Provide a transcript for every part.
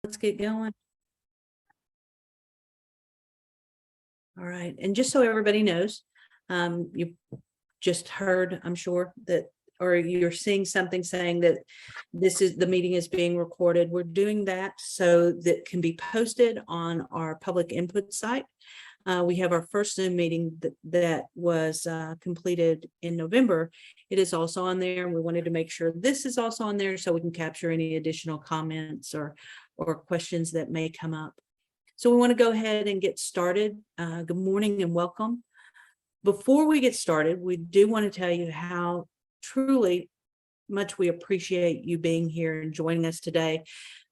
Let's get going. All right. And just so everybody knows, you just heard, I'm sure that, or you're seeing something saying that the meeting is being recorded. We're doing that so that can be posted on our public input site. We have our first Zoom meeting that was completed in November. It is also on there, and we wanted to make sure this is also on there so we can capture any additional comments or questions that may come up. So we want to go ahead and get started. Good morning and welcome. Before we get started, we do want to tell you how truly much we appreciate you being here and joining us today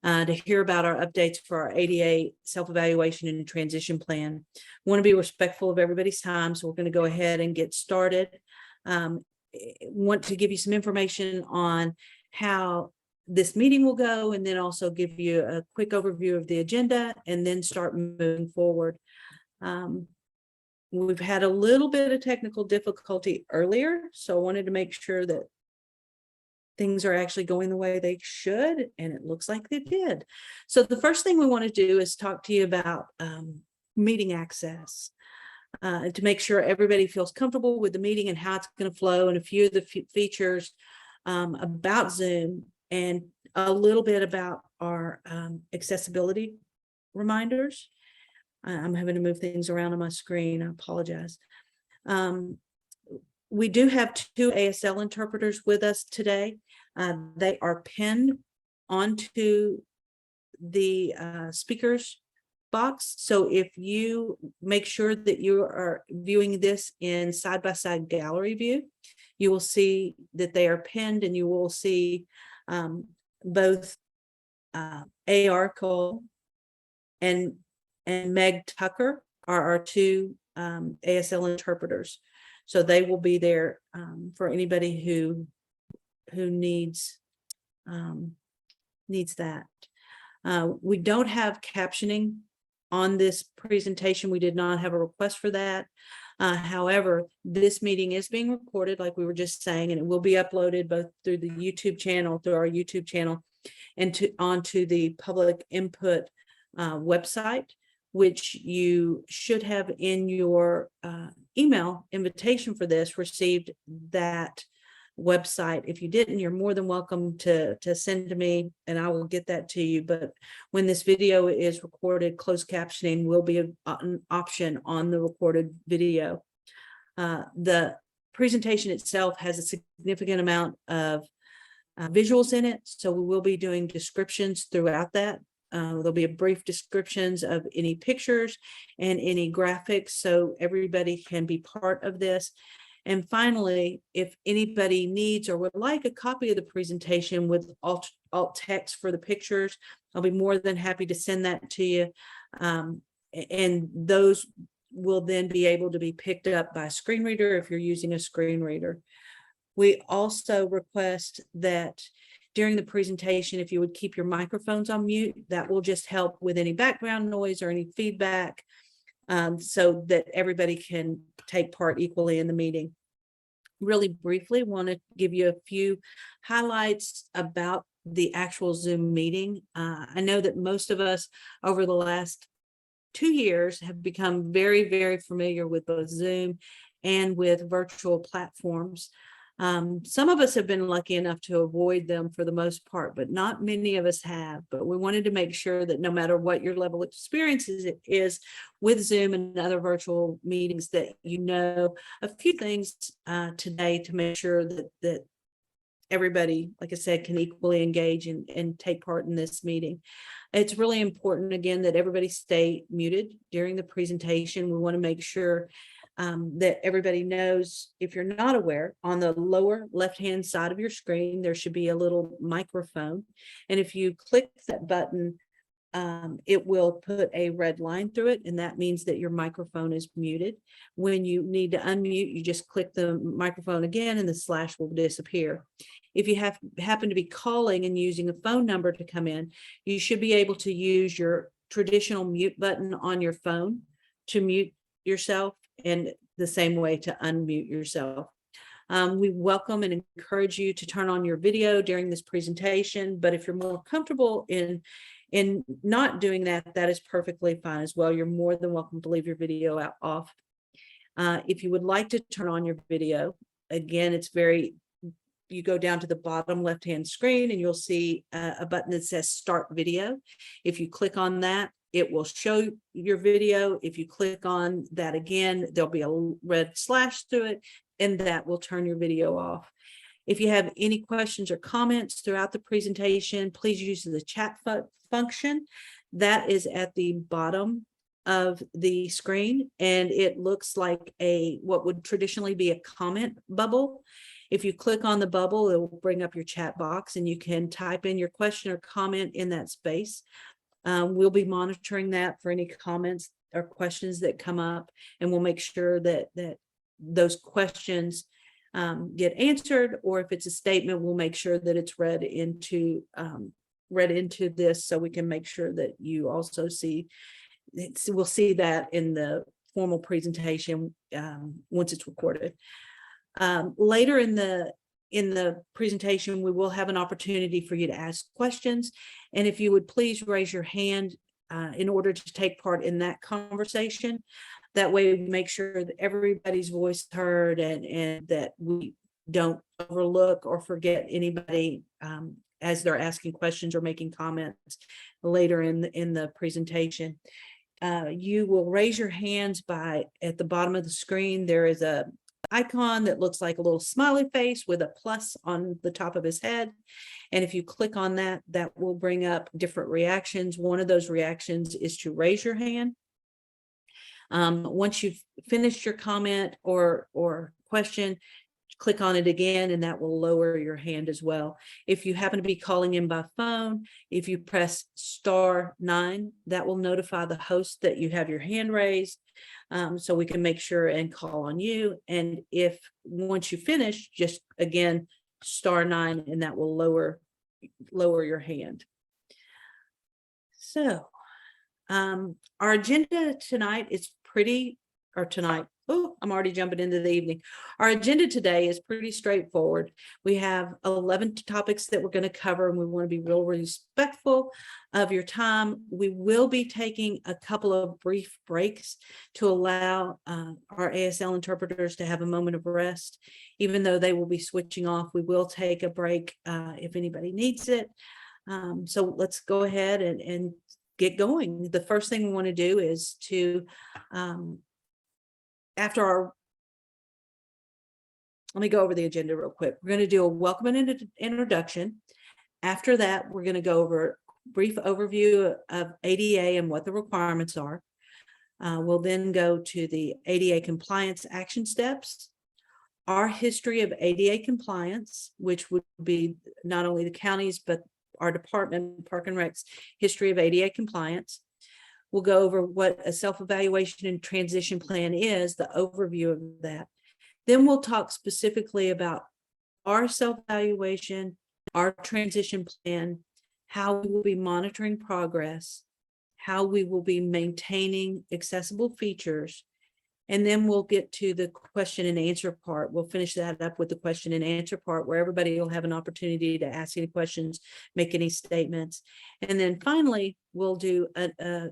to hear about our updates for our ADA self-evaluation and transition plan. We want to be respectful of everybody's time, so we're going to go ahead and get started. Want to give you some information on how this meeting will go, and then also give you a quick overview of the agenda and then start moving forward. We've had a little bit of technical difficulty earlier, so I wanted to make sure that things are actually going the way they should, and it looks like they did. So the first thing we want to do is talk to you about meeting access to make sure everybody feels comfortable with the meeting and how it's going to flow, and a few of the features about Zoom, and a little bit about our accessibility reminders. I'm having to move things around on my screen. I apologize. We do have 2 ASL interpreters with us today. They are pinned onto the speakers box. So if you make sure that you are viewing this in side-by-side gallery view, you will see that they are pinned, and you will see both A.R. Cole and Meg Tucker are our 2 ASL interpreters. So they will be there for anybody who needs that. We don't have captioning on this presentation. We did not have a request for that. However, this meeting is being recorded, like we were just saying, and it will be uploaded both through the YouTube channel, through our YouTube channel, and onto the public input website, which you should have in your email invitation for this, received that website. If you didn't, you're more than welcome to send to me, and I will get that to you. But when this video is recorded, closed captioning will be an option on the recorded video. The presentation itself has a significant amount of visuals in it, so we will be doing descriptions throughout that. There'll be a brief descriptions of any pictures and any graphics, so everybody can be part of this. And finally, if anybody needs or would like a copy of the presentation with alt text for the pictures, I'll be more than happy to send that to you. And those will then be able to be picked up by a screen reader if you're using a screen reader. We also request that during the presentation, if you would keep your microphones on mute, that will just help with any background noise or any feedback, so that everybody can take part equally in the meeting. Really briefly, want to give you a few highlights about the actual Zoom meeting. I know that most of us over the last 2 years have become very, very familiar with both Zoom and with virtual platforms. Some of us have been lucky enough to avoid them for the most part, but not many of us have. But we wanted to make sure that no matter what your level of experience is with Zoom and other virtual meetings, that you know a few things today to make sure that everybody, like I said, can equally engage and take part in this meeting. It's really important, again, that everybody stay muted during the presentation. We want to make sure that everybody knows, if you're not aware, on the lower left-hand side of your screen, there should be a little microphone. And if you click that button, it will put a red line through it, and that means that your microphone is muted. When you need to unmute, you just click the microphone again, and the slash will disappear. If you happen to be calling and using a phone number to come in, you should be able to use your traditional mute button on your phone to mute yourself, and the same way to unmute yourself. We welcome and encourage you to turn on your video during this presentation, but if you're more comfortable in In not doing that, that is perfectly fine as well. You're more than welcome to leave your video off. If you would like to turn on your video, again, you go down to the bottom left-hand screen and you'll see a button that says Start Video. If you click on that, it will show your video. If you click on that again, there'll be a red slash through it, and that will turn your video off. If you have any questions or comments throughout the presentation, please use the chat function. That is at the bottom of the screen, and it looks like what would traditionally be a comment bubble. If you click on the bubble, it will bring up your chat box and you can type in your question or comment in that space. We'll be monitoring that for any comments or questions that come up, and we'll make sure that those questions get answered, or if it's a statement, we'll make sure that it's read into this, so we can make sure that you also see we'll see that in the formal presentation once it's recorded. Later in the presentation, we will have an opportunity for you to ask questions, and if you would please raise your hand in order to take part in that conversation. That way we make sure that everybody's voice is heard, and that we don't overlook or forget anybody as they're asking questions or making comments later in the presentation. You will raise your hands at the bottom of the screen. There is a icon that looks like a little smiley face with a plus on the top of his head. And if you click on that, that will bring up different reactions. One of those reactions is to raise your hand. Once you've finished your comment or question, click on it again, and that will lower your hand as well. If you happen to be calling in by phone, if you press *9, that will notify the host that you have your hand raised, so we can make sure and call on you. And if once you finish, just again *9, and that will lower your hand. So our agenda tonight is I'm already jumping into the evening. Our agenda today is pretty straightforward. We have 11 topics that we're going to cover, and we want to be real respectful of your time. We will be taking a couple of brief breaks to allow our ASL interpreters to have a moment of rest. Even though they will be switching off, we will take a break if anybody needs it. So let's go ahead and get going. The first thing we want to do is to let me go over the agenda real quick. We're going to do a welcome and introduction. After that, we're going to go over a brief overview of ADA and what the requirements are. We'll then go to the ADA compliance action steps, our history of ADA compliance, which would be not only the county's, but our department, Park and Rec's history of ADA compliance. We'll go over what a self-evaluation and transition plan is, the overview of that. Then we'll talk specifically about our self-evaluation, our transition plan, how we will be monitoring progress, how we will be maintaining accessible features, and then we'll get to the question and answer part. We'll finish that up with the question and answer part, where everybody will have an opportunity to ask any questions, make any statements. And then finally, we'll do a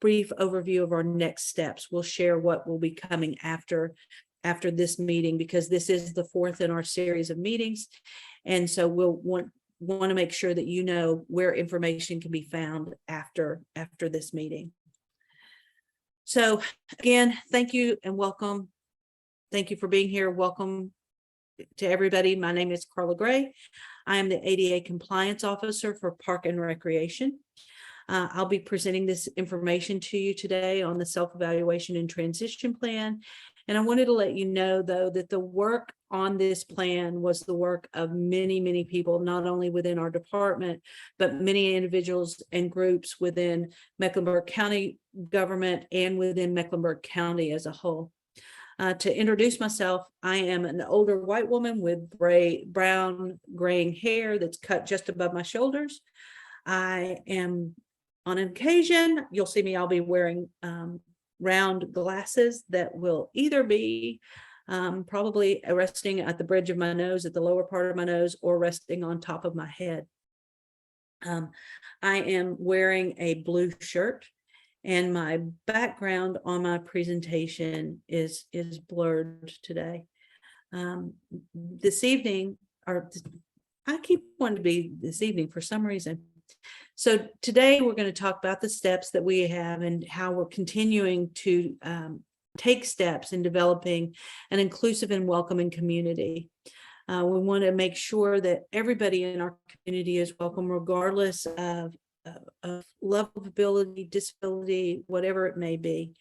brief overview of our next steps. We'll share what will be coming after this meeting, because this is the fourth in our series of meetings. And so we'll want to make sure that you know where information can be found after this meeting. So again, thank you and welcome. Thank you for being here. Welcome to everybody. My name is Carla Gray. I am the ADA Compliance Officer for Park and Recreation. I'll be presenting this information to you today on the self-evaluation and transition plan. And I wanted to let you know, though, that the work on this plan was the work of many, many people, not only within our department, but many individuals and groups within Mecklenburg County government and within Mecklenburg County as a whole. To introduce myself, I am an older white woman with brown graying hair that's cut just above my shoulders. I am, on occasion, you'll see me, I'll be wearing round glasses that will either be probably resting at the bridge of my nose, at the lower part of my nose, or resting on top of my head. Um, I am wearing a blue shirt, and my background on my presentation is blurred today. This evening, or I keep wanting to be this evening for some reason. So today we're going to talk about the steps that we have and how we're continuing to take steps in developing an inclusive and welcoming community. We want to make sure that everybody in our community is welcome, regardless of level of ability, disability, whatever it may be.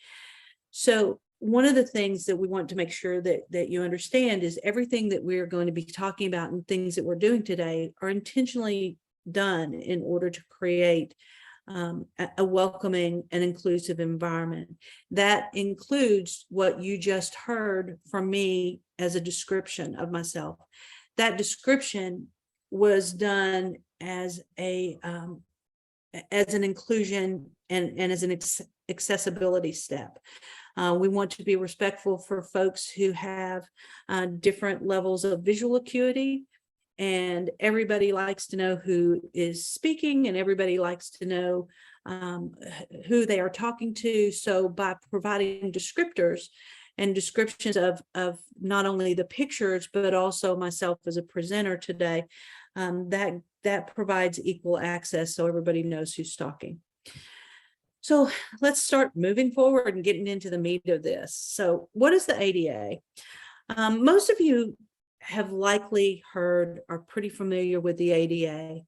So one of the things that we want to make sure that you understand is everything that we're going to be talking about and things that we're doing today are intentionally done in order to create a welcoming and inclusive environment. That includes what you just heard from me as a description of myself. That description was done as an inclusion and as an accessibility step. We want to be respectful for folks who have different levels of visual acuity, and everybody likes to know who is speaking, and everybody likes to know who they are talking to. So by providing descriptors and descriptions of not only the pictures, but also myself as a presenter today, that provides equal access so everybody knows who's talking. So let's start moving forward and getting into the meat of this. So what is the ADA? Most of you have likely heard, are pretty familiar with the ADA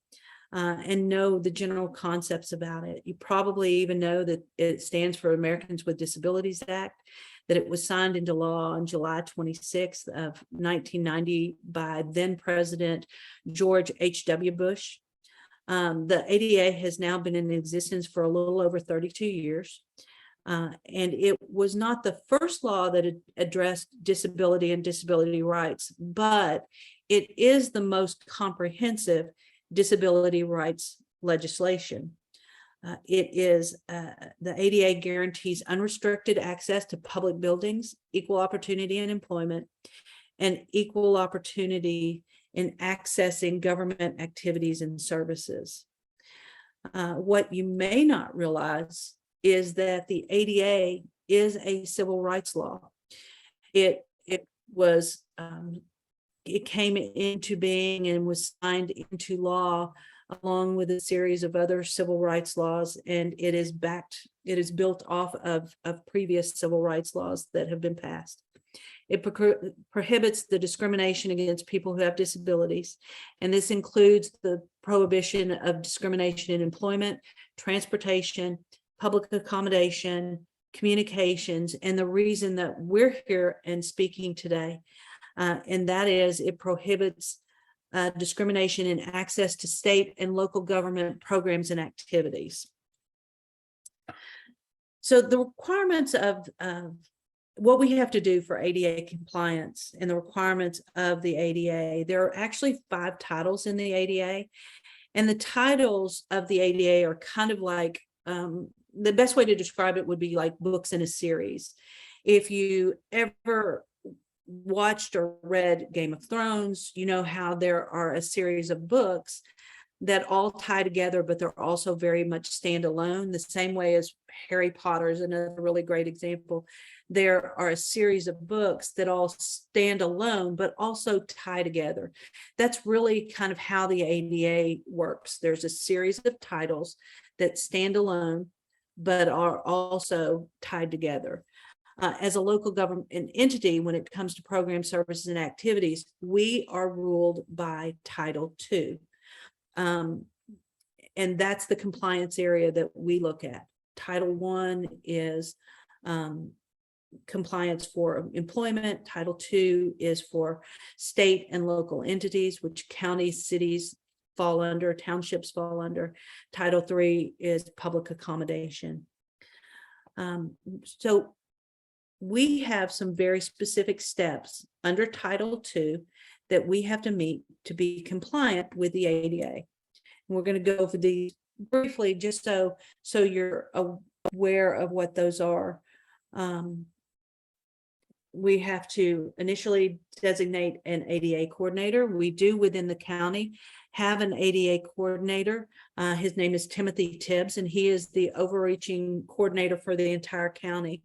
and know the general concepts about it. You probably even know that it stands for Americans with Disabilities Act, that it was signed into law on July 26th of 1990 by then President George H.W. Bush. The ADA has now been in existence for a little over 32 years. And it was not the first law that addressed disability and disability rights, but it is the most comprehensive disability rights legislation. The ADA guarantees unrestricted access to public buildings, equal opportunity in employment, and equal opportunity in accessing government activities and services. What you may not realize is that the ADA is a civil rights law. It came into being and was signed into law along with a series of other civil rights laws, and it is built off of previous civil rights laws that have been passed. It prohibits the discrimination against people who have disabilities, and this includes the prohibition of discrimination in employment, transportation, public accommodation, communications, and the reason that we're here and speaking today, and that is it prohibits discrimination in access to state and local government programs and activities. So the requirements of what we have to do for ADA compliance and the requirements of the ADA, there are actually 5 titles in the ADA, and the titles of the ADA are kind of like, the best way to describe it would be like books in a series. If you ever watched or read Game of Thrones, you know how there are a series of books that all tie together, but they're also very much standalone. The same way as Harry Potter is another really great example. There are a series of books that all stand alone, but also tie together. That's really kind of how the ADA works. There's a series of titles that stand alone, but are also tied together. As a local government entity, when it comes to program services and activities, we are ruled by Title II. And that's the compliance area that we look at. Title I is compliance for employment. Title II is for state and local entities, which counties, cities fall under, townships fall under. Title III is public accommodation. So we have some very specific steps under Title II that we have to meet to be compliant with the ADA. And we're going to go over these briefly, just so you're aware of what those are. we have to initially designate an ADA coordinator. We do within the county have an ADA coordinator. His name is Timothy Tibbs, and he is the overreaching coordinator for the entire county.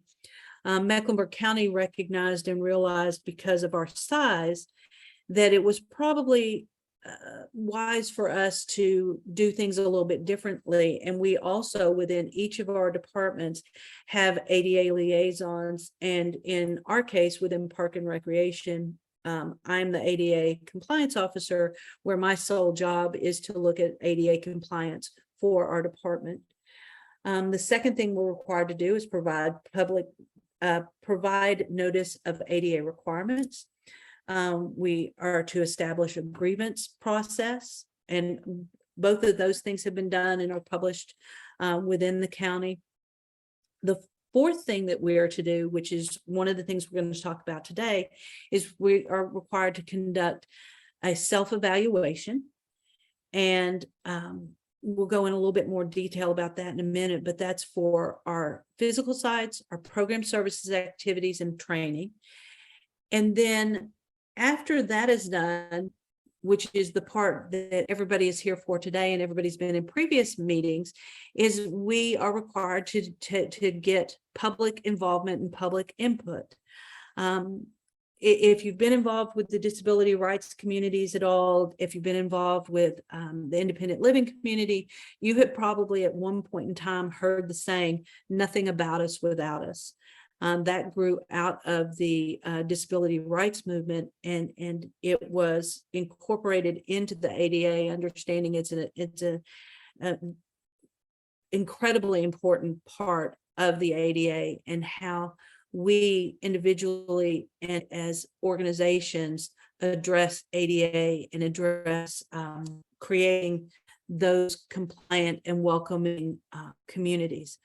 Mecklenburg County recognized and realized, because of our size, that it was probably wise for us to do things a little bit differently. And we also, within each of our departments, have ADA liaisons. And in our case, within Park and Recreation, I'm the ADA compliance officer, where my sole job is to look at ADA compliance for our department. The second thing we're required to do is provide notice of ADA requirements. We are to establish a grievance process, and both of those things have been done and are published within the county. The fourth thing that we are to do, which is one of the things we're going to talk about today, is we are required to conduct a self-evaluation. And we'll go in a little bit more detail about that in a minute, but that's for our physical sites, our program services, activities, and training. And then after that is done, which is the part that everybody is here for today and everybody's been in previous meetings, is we are required to get public involvement and public input. If you've been involved with the disability rights communities at all, if you've been involved with the independent living community, you have probably at one point in time heard the saying, "Nothing about us without us." That grew out of the disability rights movement, and it was incorporated into the ADA, understanding it's a incredibly important part of the ADA, and how we individually and as organizations address ADA and address creating those compliant and welcoming communities.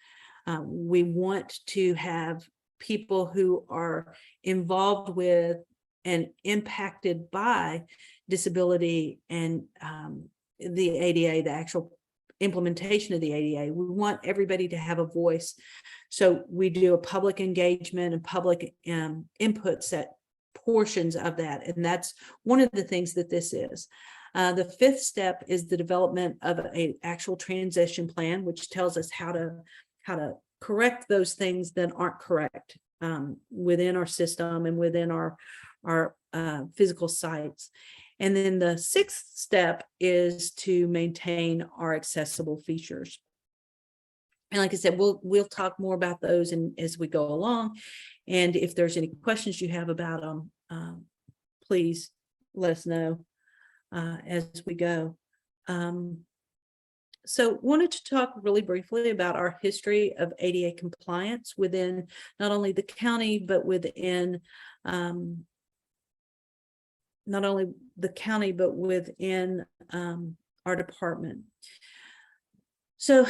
We want to have people who are involved with and impacted by disability and the ADA, the actual implementation of the ADA. We want everybody to have a voice. So we do a public engagement and public input set portions of that. And that's one of the things that this is. The fifth step is the development of an actual transition plan, which tells us how to correct those things that aren't correct within our system and within our physical sites. And then the sixth step is to maintain our accessible features. And like I said, we'll talk more about those as we go along. And if there's any questions you have about them, please let us know as we go. So wanted to talk really briefly about our history of ADA compliance within not only the county, but within not only the county, but within our department. So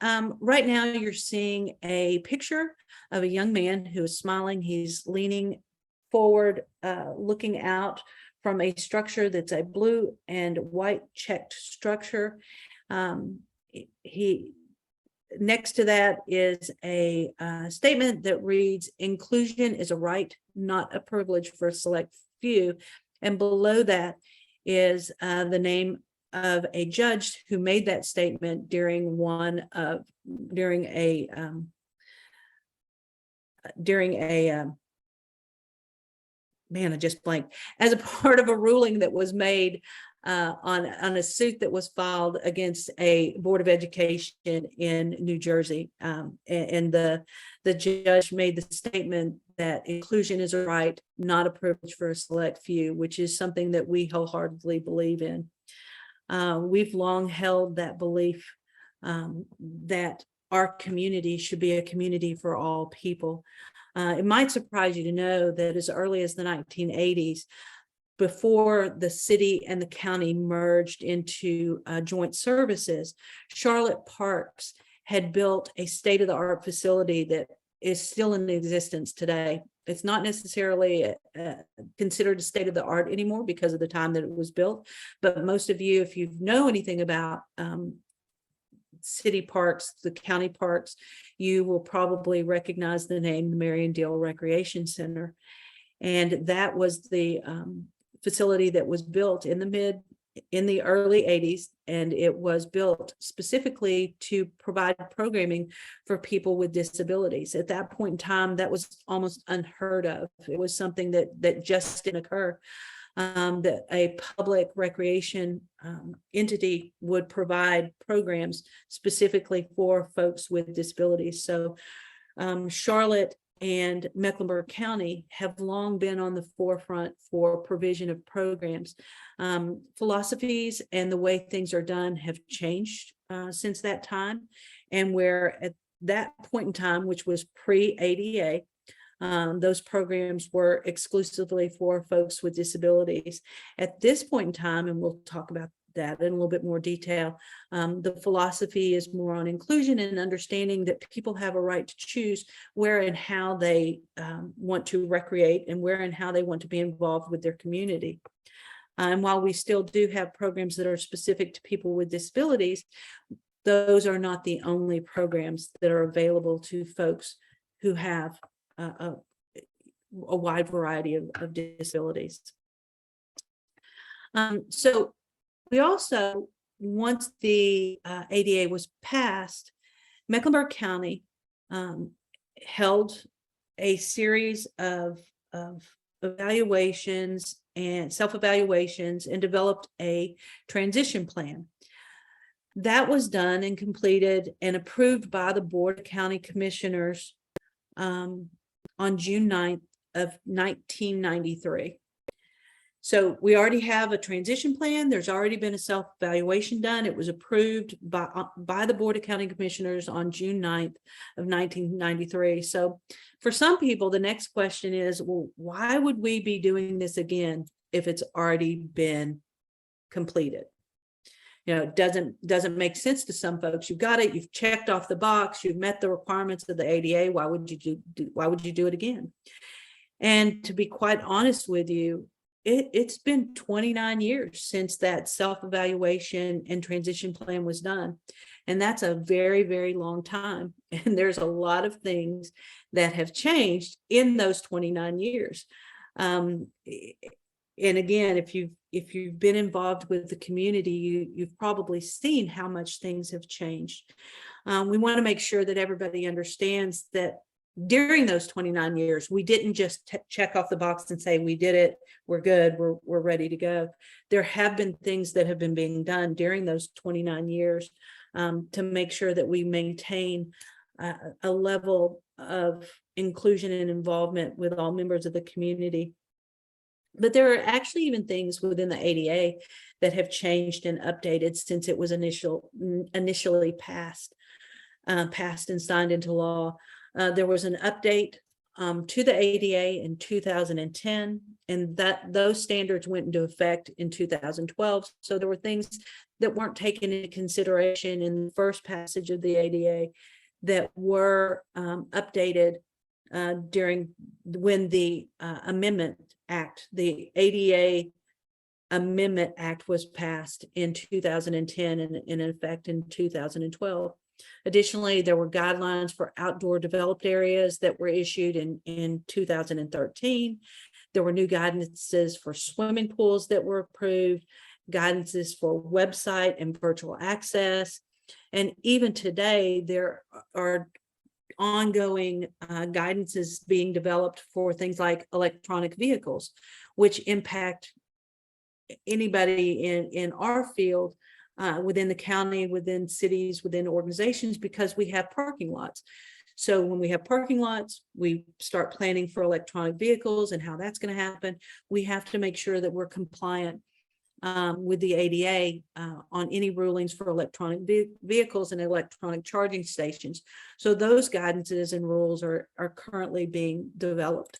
right now you're seeing a picture of a young man who is smiling. He's leaning forward, looking out from a structure that's a blue and white checked structure. Next to that is a statement that reads, "Inclusion is a right, not a privilege for a select few." And below that is the name of a judge who made that statement during a man, I just blanked, as a part of a ruling that was made on a suit that was filed against a board of education in New Jersey. And the judge made the statement that inclusion is a right, not a privilege for a select few, which is something that we wholeheartedly believe in. We've long held that belief that our community should be a community for all people. It might surprise you to know that as early as the 1980s, before the city and the county merged into joint services, Charlotte Parks had built a state-of-the-art facility that is still in existence today. It's not necessarily considered a state-of-the-art anymore because of the time that it was built, but most of you, if you know anything about city parks, the county parks, you will probably recognize the name, the Marion Deal Recreation Center. And that was the facility that was built in the early 80s, and it was built specifically to provide programming for people with disabilities. At that point in time, that was almost unheard of. It was something that just didn't occur. That a public recreation entity would provide programs specifically for folks with disabilities. So Charlotte and Mecklenburg County have long been on the forefront for provision of programs. Philosophies and the way things are done have changed since that time. And where at that point in time, which was pre-ADA, those programs were exclusively for folks with disabilities. At this point in time, and we'll talk about that in a little bit more detail, the philosophy is more on inclusion and understanding that people have a right to choose where and how they want to recreate and where and how they want to be involved with their community. And while we still do have programs that are specific to people with disabilities, those are not the only programs that are available to folks who have a wide variety of disabilities. So we also, once the ADA was passed, Mecklenburg County held a series of evaluations and self-evaluations and developed a transition plan. That was done and completed and approved by the Board of County Commissioners on June 9th of 1993. So we already have a transition plan. There's already been a self-evaluation done. It was approved by the Board of County Commissioners on June 9th of 1993. So for some people, the next question is, well, why would we be doing this again if it's already been completed? You know, it doesn't make sense to some folks. You've got it, you've checked off the box, you've met the requirements of the ADA. Why would you do it again? And to be quite honest with you, it's been 29 years since that self-evaluation and transition plan was done. And that's a very, very long time. And there's a lot of things that have changed in those 29 years. And again, if you've been involved with the community, you've probably seen how much things have changed. We want to make sure that everybody understands that during those 29 years, we didn't just check off the box and say, we did it, we're good, we're ready to go. There have been things that have been being done during those 29 years to make sure that we maintain a level of inclusion and involvement with all members of the community. But there are actually even things within the ADA that have changed and updated since it was initially passed and signed into law. There was an update to the ADA in 2010, and those standards went into effect in 2012. So there were things that weren't taken into consideration in the first passage of the ADA that were updated during when the Amendment Act, the ADA Amendment Act, was passed in 2010 and in effect in 2012. Additionally, there were guidelines for outdoor developed areas that were issued in 2013. There were new guidances for swimming pools that were approved, guidances for website and virtual access. And even today, there are ongoing guidances being developed for things like electronic vehicles, which impact anybody in our field, within the county, within cities, within organizations, because we have parking lots. So when we have parking lots, we start planning for electronic vehicles and how that's going to happen. We have to make sure that we're compliant with the ADA on any rulings for electronic vehicles and electronic charging stations. So those guidances and rules are currently being developed.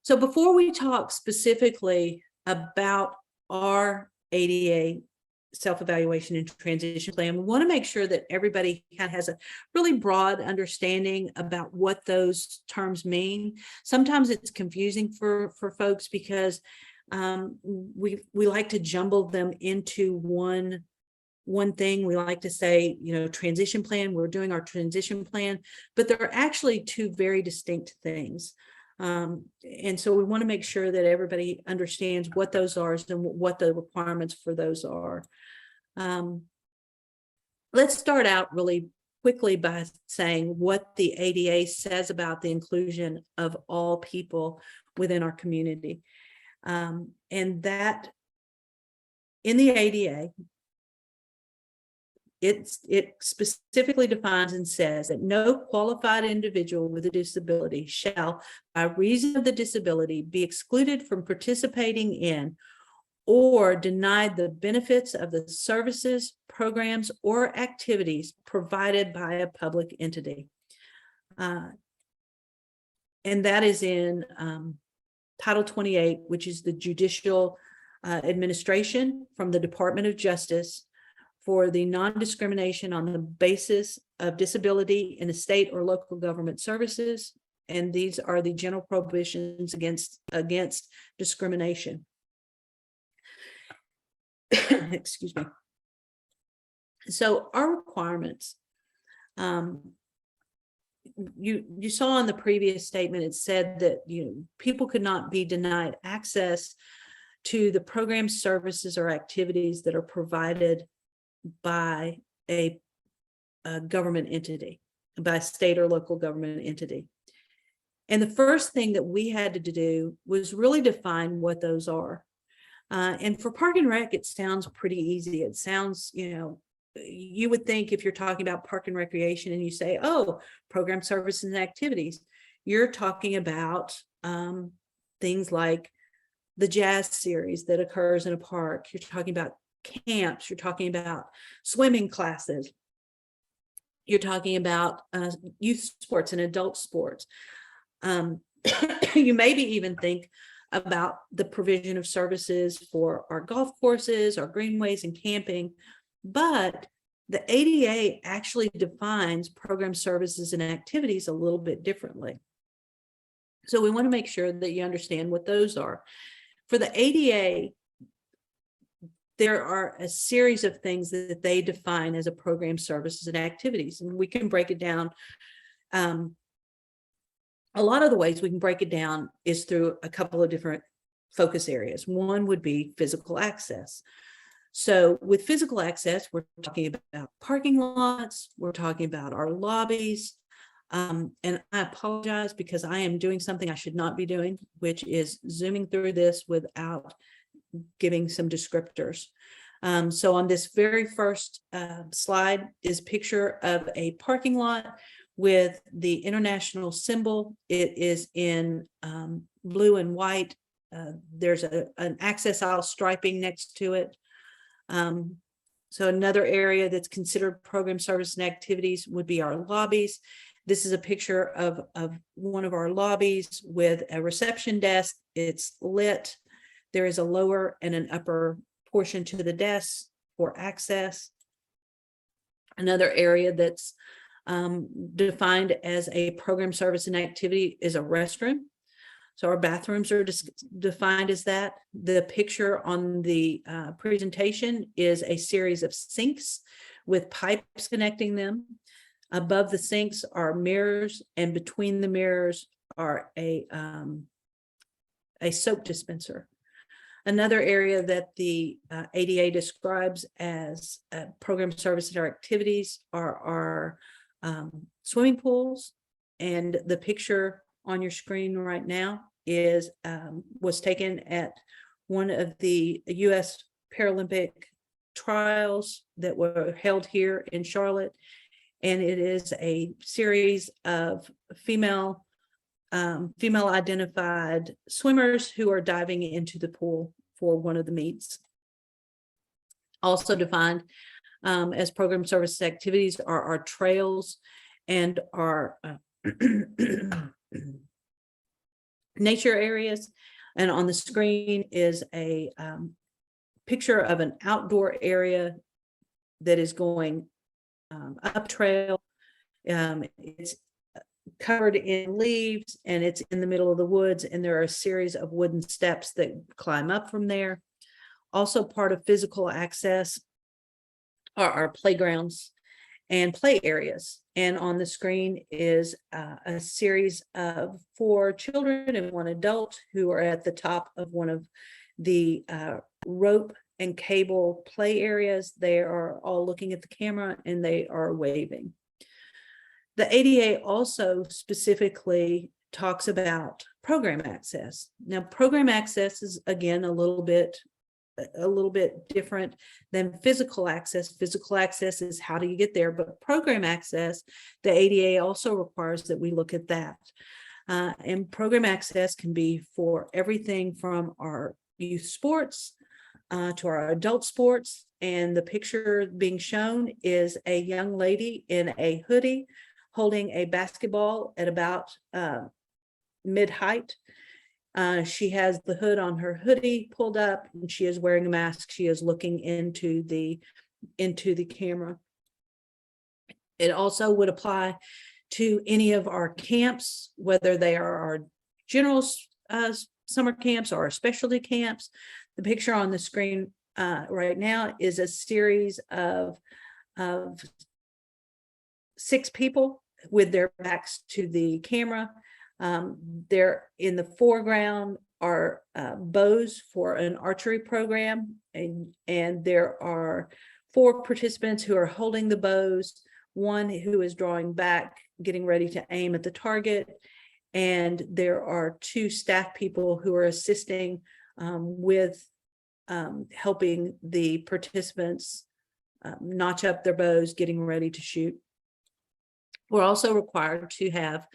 So before we talk specifically about our ADA self-evaluation and transition plan, we want to make sure that everybody kind of has a really broad understanding about what those terms mean. Sometimes it's confusing for folks because we like to jumble them into one thing. We like to say, you know, transition plan, we're doing our transition plan, but they're actually two very distinct things. And so we want to make sure that everybody understands what those are and what the requirements for those are. Let's start out really quickly by saying what the ADA says about the inclusion of all people within our community. And that in the ADA, it specifically defines and says that no qualified individual with a disability shall, by reason of the disability, be excluded from participating in or denied the benefits of the services, programs, or activities provided by a public entity. And that is in Title 28, which is the judicial administration from the Department of Justice for the non-discrimination on the basis of disability in the state or local government services. And these are the general prohibitions against discrimination. Excuse me. So our requirements, you saw on the previous statement, it said that people could not be denied access to the program, services, or activities that are provided by a government entity, by a state or local government entity. And the first thing that we had to do was really define what those are. And for Park and Rec, it sounds pretty easy. It sounds, you would think if you're talking about park and recreation and you say, oh, program, services, and activities, you're talking about things like the jazz series that occurs in a park. You're talking about camps. You're talking about swimming classes. You're talking about youth sports and adult sports. You maybe even think about the provision of services for our golf courses, our greenways, and camping. But the ADA actually defines program, services, and activities a little bit differently. So we want to make sure that you understand what those are. For the ADA, there are a series of things that they define as a program, services, and activities. And we can break it down. A lot of the ways we can break it down is through a couple of different focus areas. One would be physical access. So with physical access, we're talking about parking lots, we're talking about our lobbies. And I apologize because I am doing something I should not be doing, which is zooming through this without giving some descriptors. So on this very first slide is a picture of a parking lot with the international symbol. It is in blue and white. There's an access aisle striping next to it. So another area that's considered program, service, and activities would be our lobbies. This is a picture of one of our lobbies with a reception desk. It's lit. There is a lower and an upper portion to the desk for access. Another area that's defined as a program, service, and activity is a restroom. So our bathrooms are defined as that. The picture on the presentation is a series of sinks with pipes connecting them. Above the sinks are mirrors, and between the mirrors are a soap dispenser. Another area that the ADA describes as program, services, or activities are our swimming pools. And the picture on your screen right now is was taken at one of the U.S. Paralympic trials that were held here in Charlotte. And it is a series of female identified swimmers who are diving into the pool for one of the meets. Also defined as program, services, activities are our trails and our nature areas. And on the screen is a picture of an outdoor area that is going up trail. It's covered in leaves and it's in the middle of the woods, and there are a series of wooden steps that climb up from there. Also part of physical access are our playgrounds, and play areas. And on the screen is a series of 4 children and 1 adult who are at the top of one of the rope and cable play areas. They are all looking at the camera and they are waving. The ADA also specifically talks about program access. Now, program access is, again, a little bit different than physical access. Physical access is how do you get there, but program access, the ADA also requires that we look at that. And program access can be for everything from our youth sports to our adult sports. And the picture being shown is a young lady in a hoodie holding a basketball at about mid-height. She has the hood on her hoodie pulled up and she is wearing a mask. She is looking into the camera. It also would apply to any of our camps, whether they are our general summer camps or our specialty camps. The picture on the screen right now is a series of 6 people with their backs to the camera. There in the foreground are bows for an archery program, and there are 4 participants who are holding the bows, 1 who is drawing back, getting ready to aim at the target, and there are 2 staff people who are assisting with helping the participants notch up their bows, getting ready to shoot. We're also required to have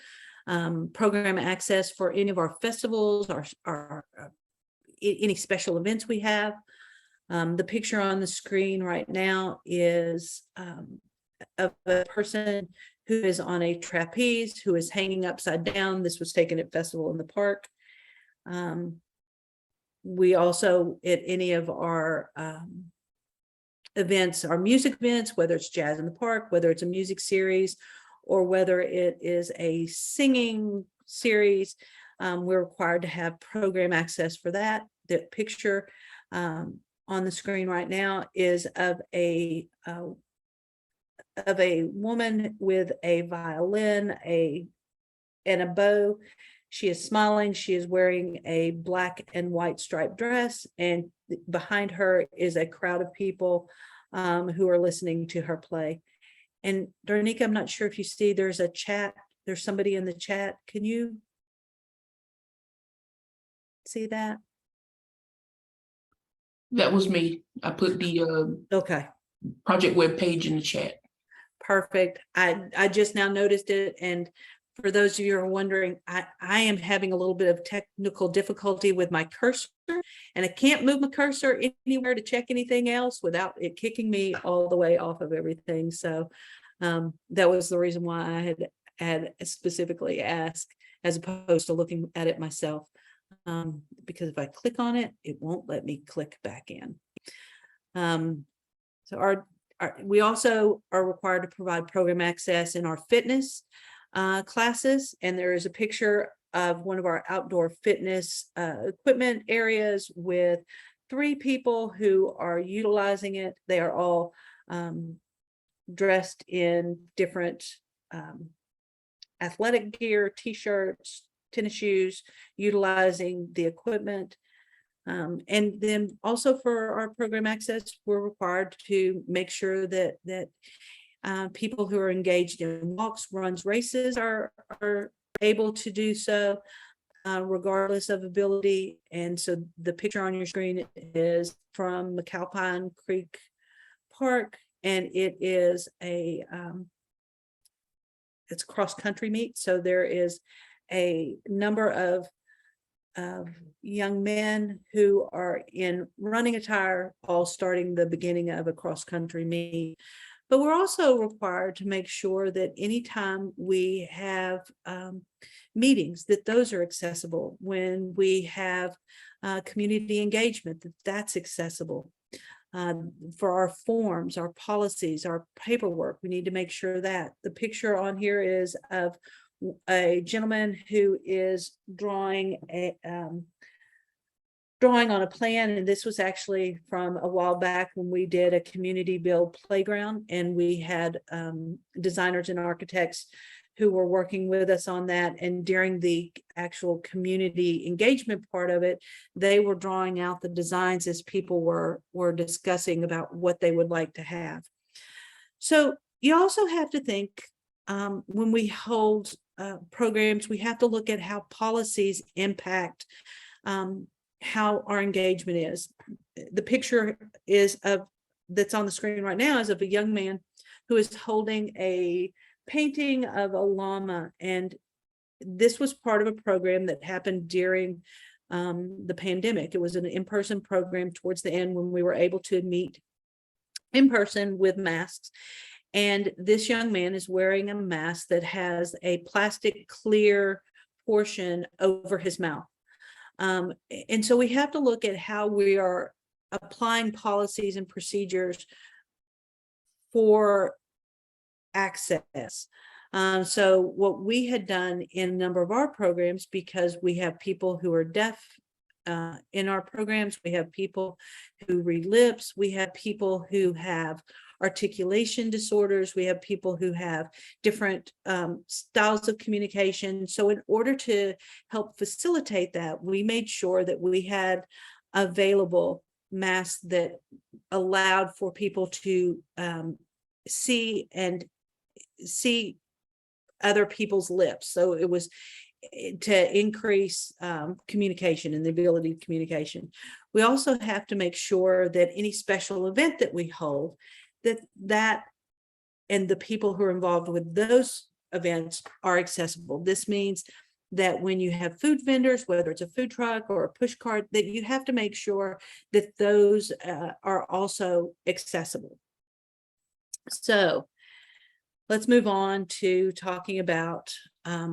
program access for any of our festivals, our any special events we have. The picture on the screen right now is of a person who is on a trapeze, who is hanging upside down. This was taken at Festival in the Park. We also, at any of our events, our music events, whether it's Jazz in the Park, whether it's a music series, or whether it is a singing series, we're required to have program access for that. The picture on the screen right now is of a woman with a violin, and a bow. She is smiling. She is wearing a black and white striped dress, and behind her is a crowd of people who are listening to her play. And Darnika, I'm not sure if you see, there's a chat. There's somebody in the chat. Can you see that? That was me. I put the Okay, project web page in the chat. perfect. I just now noticed it. And for those of you who are wondering, I am having a little bit of technical difficulty with my cursor, and I can't move my cursor anywhere to check anything else without it kicking me all the way off of everything. So that was the reason why I had specifically asked, as opposed to looking at it myself, because if I click on it, it won't let me click back in. So we also are required to provide program access in our fitness classes, and there is a picture of one of our outdoor fitness equipment areas with 3 people who are utilizing it. They are all dressed in different athletic gear, t-shirts, tennis shoes, utilizing the equipment. And then also for our program access, we're required to make sure that people who are engaged in walks, runs, races are able to do so regardless of ability. And so the picture on your screen is from McAlpine Creek Park, and it is it's cross-country meet. So there is a number of young men who are in running attire, all starting the beginning of a cross-country meet. But we're also required to make sure that anytime we have meetings, that those are accessible. When we have community engagement, that's accessible. For our forms, our policies, our paperwork, we need to make sure that. The picture on here is of a gentleman who is drawing drawing on a plan, and this was actually from a while back when we did a community build playground, and we had designers and architects who were working with us on that. And during the actual community engagement part of it, they were drawing out the designs as people were discussing about what they would like to have. So you also have to think, when we hold programs, we have to look at how policies impact how our engagement is. The picture is that's on the screen right now is of a young man who is holding a painting of a llama, and this was part of a program that happened during the pandemic. It was an in-person program towards the end when we were able to meet in person with masks. And this young man is wearing a mask that has a plastic clear portion over his mouth. And so we have to look at how we are applying policies and procedures for access. So what we had done in a number of our programs, because we have people who are deaf in our programs, we have people who read lips, we have people who have articulation disorders, we have people who have different styles of communication. So in order to help facilitate that, we made sure that we had available masks that allowed for people to see other people's lips. So it was to increase communication and the ability of communication. We also have to make sure that any special event that we hold, that and the people who are involved with those events are accessible. This means that when you have food vendors, whether it's a food truck or a push cart, that you have to make sure that those are also accessible. So let's move on to talking about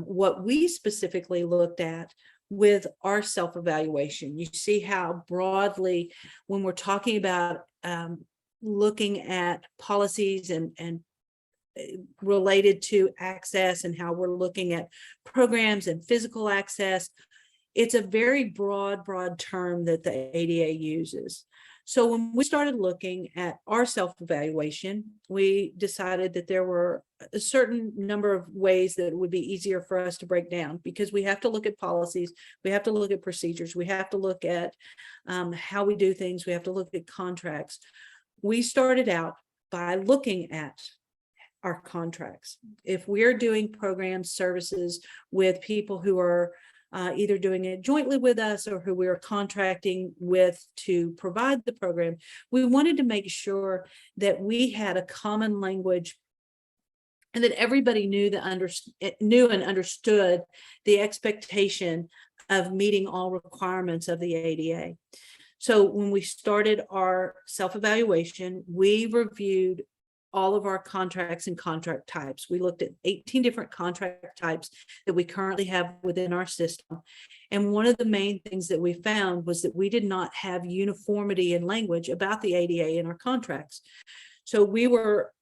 what we specifically looked at with our self-evaluation. You see how broadly, when we're talking about looking at policies and related to access and how we're looking at programs and physical access, it's a very broad term that the ADA uses. So when we started looking at our self-evaluation, we decided that there were a certain number of ways that it would be easier for us to break down, because we have to look at policies, we have to look at procedures, we have to look at how we do things, we have to look at contracts. We started out by looking at our contracts. If we're doing programs, services with people who are either doing it jointly with us or who we are contracting with to provide the program, we wanted to make sure that we had a common language and that everybody knew and understood the expectation of meeting all requirements of the ADA. So when we started our self-evaluation, we reviewed all of our contracts and contract types. We looked at 18 different contract types that we currently have within our system. And one of the main things that we found was that we did not have uniformity in language about the ADA in our contracts. So we were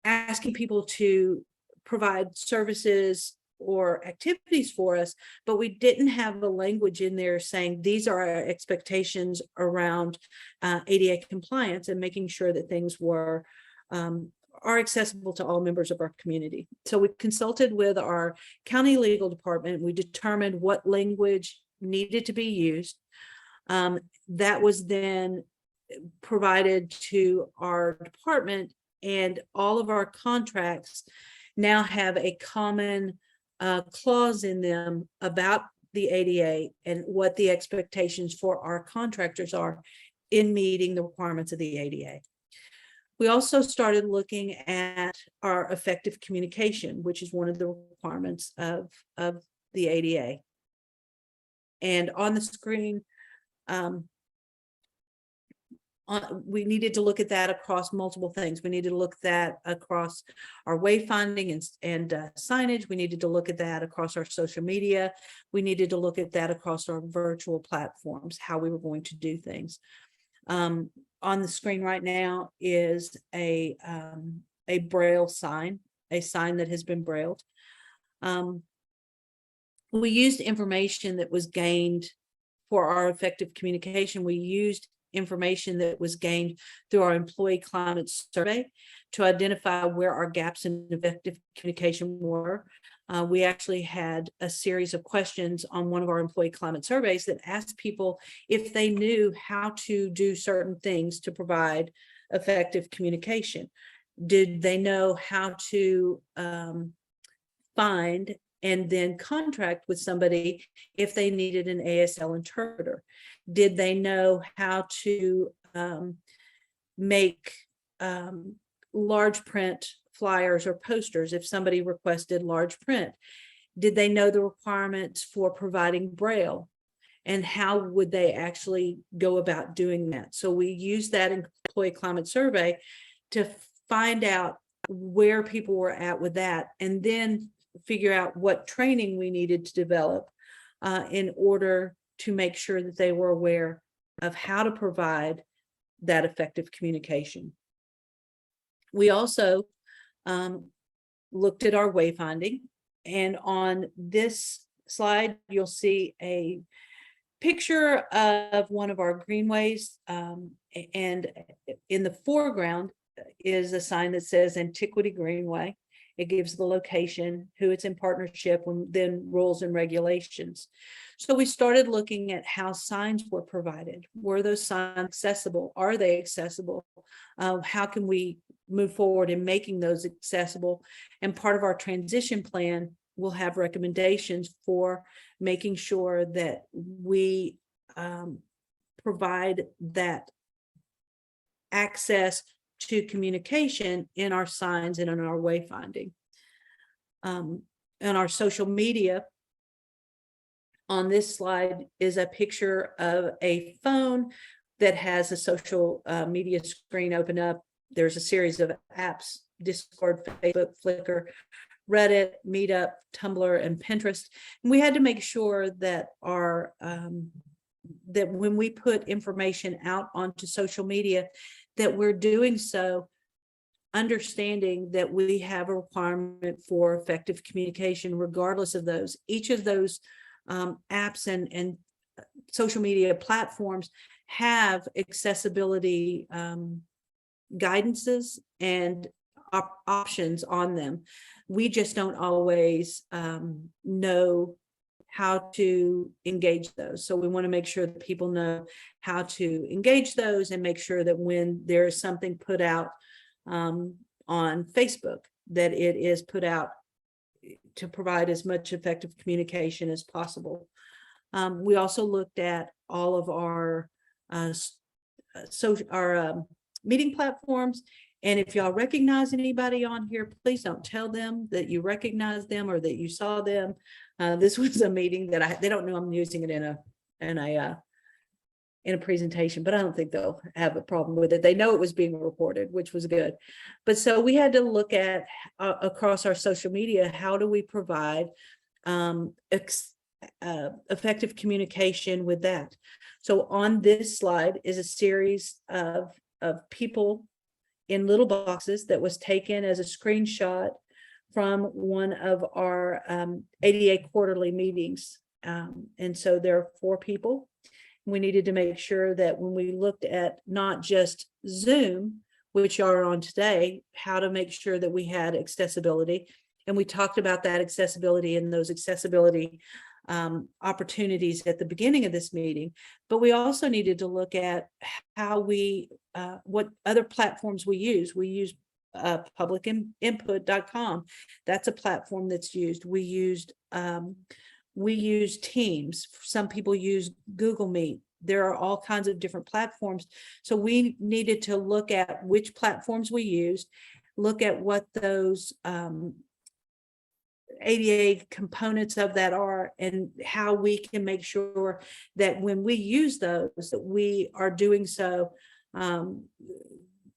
asking people to provide services or activities for us, but we didn't have the language in there saying these are our expectations around ADA compliance and making sure that things are accessible to all members of our community. So we consulted with our county legal department. We determined what language needed to be used. That was then provided to our department, and all of our contracts now have a common clause in them about the ADA and what the expectations for our contractors are in meeting the requirements of the ADA. We also started looking at our effective communication, which is one of the requirements of the ADA. And on the screen, we needed to look at that across multiple things. We needed to look at that across our wayfinding and signage. We needed to look at that across our social media. We needed to look at that across our virtual platforms, how we were going to do things. On the screen right now is a Braille sign, a sign that has been brailled. We used information that was gained for our effective communication, we used information that was gained through our employee climate survey to identify where our gaps in effective communication were. We actually had a series of questions on one of our employee climate surveys that asked people if they knew how to do certain things to provide effective communication. Did they know how to find and then contract with somebody if they needed an ASL interpreter? Did they know how to make large print flyers or posters if somebody requested large print? Did they know the requirements for providing Braille? And how would they actually go about doing that? So we used that employee climate survey to find out where people were at with that, and then figure out what training we needed to develop in order to make sure that they were aware of how to provide that effective communication. We also looked at our wayfinding, and on this slide, you'll see a picture of one of our greenways, and in the foreground is a sign that says Antiquity Greenway. It gives the location, who it's in partnership with, then rules and regulations. So we started looking at how signs were provided. Were those signs accessible? Are they accessible? How can we move forward in making those accessible? And part of our transition plan will have recommendations for making sure that we provide that access to communication in our signs and in our wayfinding. And our social media, on this slide is a picture of a phone that has a social media screen open up. There's a series of apps: Discord, Facebook, Flickr, Reddit, Meetup, Tumblr, and Pinterest. And we had to make sure that our that when we put information out onto social media, that we're doing so understanding that we have a requirement for effective communication regardless of those. Each of those apps and social media platforms have accessibility guidances and options on them. We just don't always know how to engage those. So we want to make sure that people know how to engage those, and make sure that when there is something put out on Facebook, that it is put out to provide as much effective communication as possible. We also looked at all of our meeting platforms. And if y'all recognize anybody on here, please don't tell them that you recognize them or that you saw them. This was a meeting that they don't know I'm using it in a presentation, but I don't think they'll have a problem with it. They know it was being recorded, which was good. But so we had to look at across our social media, how do we provide effective communication with that? So on this slide is a series of people in little boxes that was taken as a screenshot from one of our ADA quarterly meetings. And so there are 4 people. We needed to make sure that when we looked at not just Zoom, which are on today, how to make sure that we had accessibility. And we talked about that accessibility and those accessibility opportunities at the beginning of this meeting. But we also needed to look at how what other platforms we use. We use publicinput.com. That's a platform that's used. We use Teams. Some people use Google Meet. There are all kinds of different platforms. So we needed to look at which platforms we used, look at what those ADA components of that are, and how we can make sure that when we use those, that we are doing so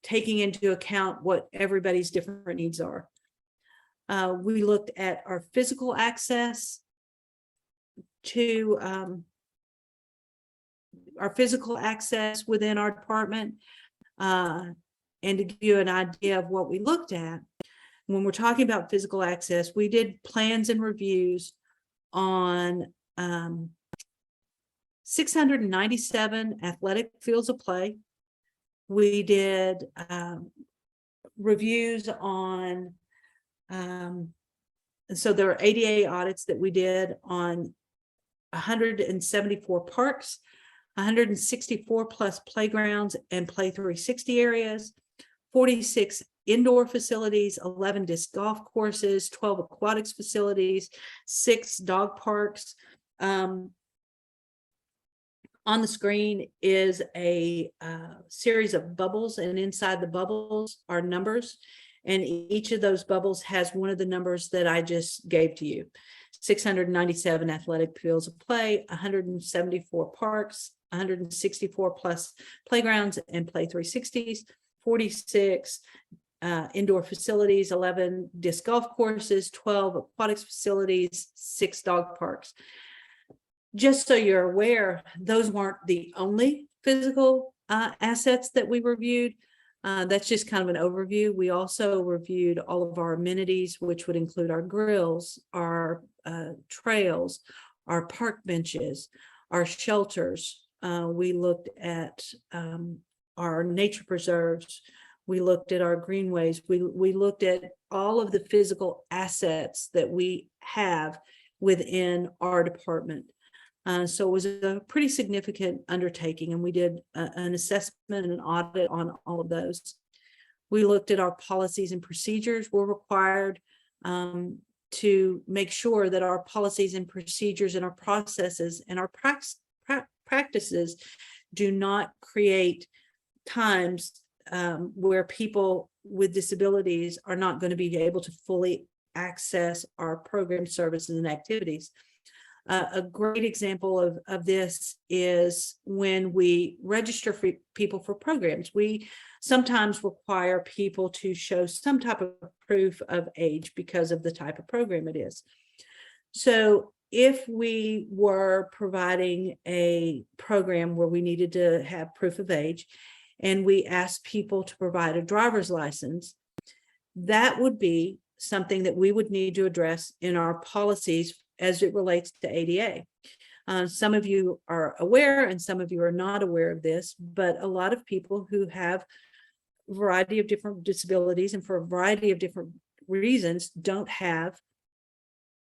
taking into account what everybody's different needs are. We looked at our physical access to within our department, and to give you an idea of what we looked at. When we're talking about physical access, we did plans and reviews on 697 athletic fields of play. We did reviews on, so there are ADA audits that we did on 174 parks, 164 plus playgrounds and Play 360 areas, 46 indoor facilities, 11 disc golf courses, 12 aquatics facilities, 6 dog parks. On the screen is a series of bubbles, and inside the bubbles are numbers. And each of those bubbles has one of the numbers that I just gave to you. 697 athletic fields of play, 174 parks, 164 plus playgrounds and Play 360s, 46 indoor facilities, 11 disc golf courses, 12 aquatics facilities, 6 dog parks. Just so you're aware, those weren't the only physical assets that we reviewed. That's just kind of an overview. We also reviewed all of our amenities, which would include our grills, our trails, our park benches, our shelters. We looked at our nature preserves. We looked at our greenways. We looked at all of the physical assets that we have within our department. So it was a pretty significant undertaking, and we did an assessment and an audit on all of those. We looked at our policies and procedures. We're required to make sure that our policies and procedures and our processes and our practices do not create times where people with disabilities are not going to be able to fully access our program services and activities. A great example of this is when we register for people for programs. We sometimes require people to show some type of proof of age because of the type of program it is. So if we were providing a program where we needed to have proof of age, and we asked people to provide a driver's license, that would be something that we would need to address in our policies as it relates to ADA. Some of you are aware and some of you are not aware of this, but a lot of people who have a variety of different disabilities and for a variety of different reasons don't have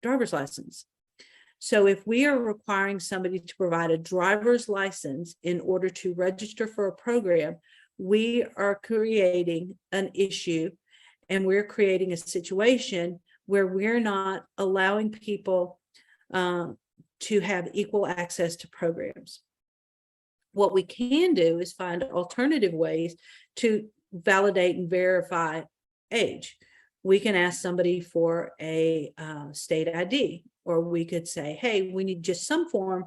driver's license. So if we are requiring somebody to provide a driver's license in order to register for a program, we are creating an issue, and we're creating a situation where we're not allowing people to have equal access to programs. What we can do is find alternative ways to validate and verify age. We can ask somebody for a state ID, or we could say, hey, we need just some form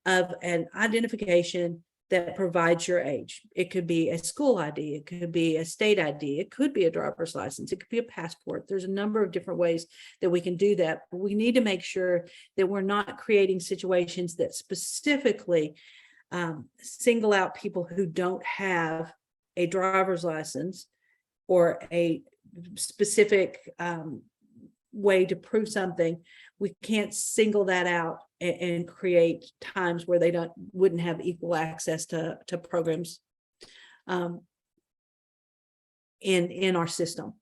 of an identification that provides your age. It could be a school ID, it could be a state ID, it could be a driver's license, it could be a passport. There's a number of different ways that we can do that. But we need to make sure that we're not creating situations that specifically single out people who don't have a driver's license or a specific way to prove something. We can't single that out and create times where they wouldn't have equal access to programs in our system.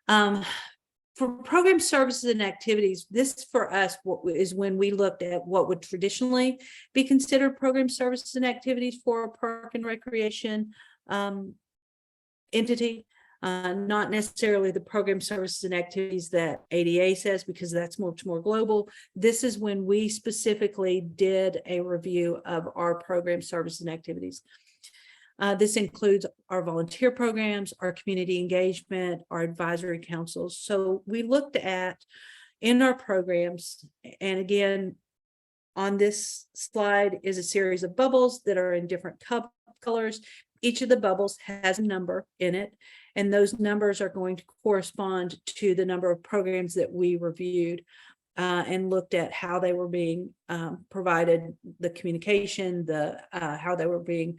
For program services and activities, this for us is when we looked at what would traditionally be considered program services and activities for a park and recreation entity. Not necessarily the program services and activities that ADA says, because that's much more global. This is when we specifically did a review of our program services and activities. This includes our volunteer programs, our community engagement, our advisory councils. So we looked at in our programs, and again, on this slide is a series of bubbles that are in different colors. Each of the bubbles has a number in it, and those numbers are going to correspond to the number of programs that we reviewed and looked at how they were being provided, the communication, how they were being,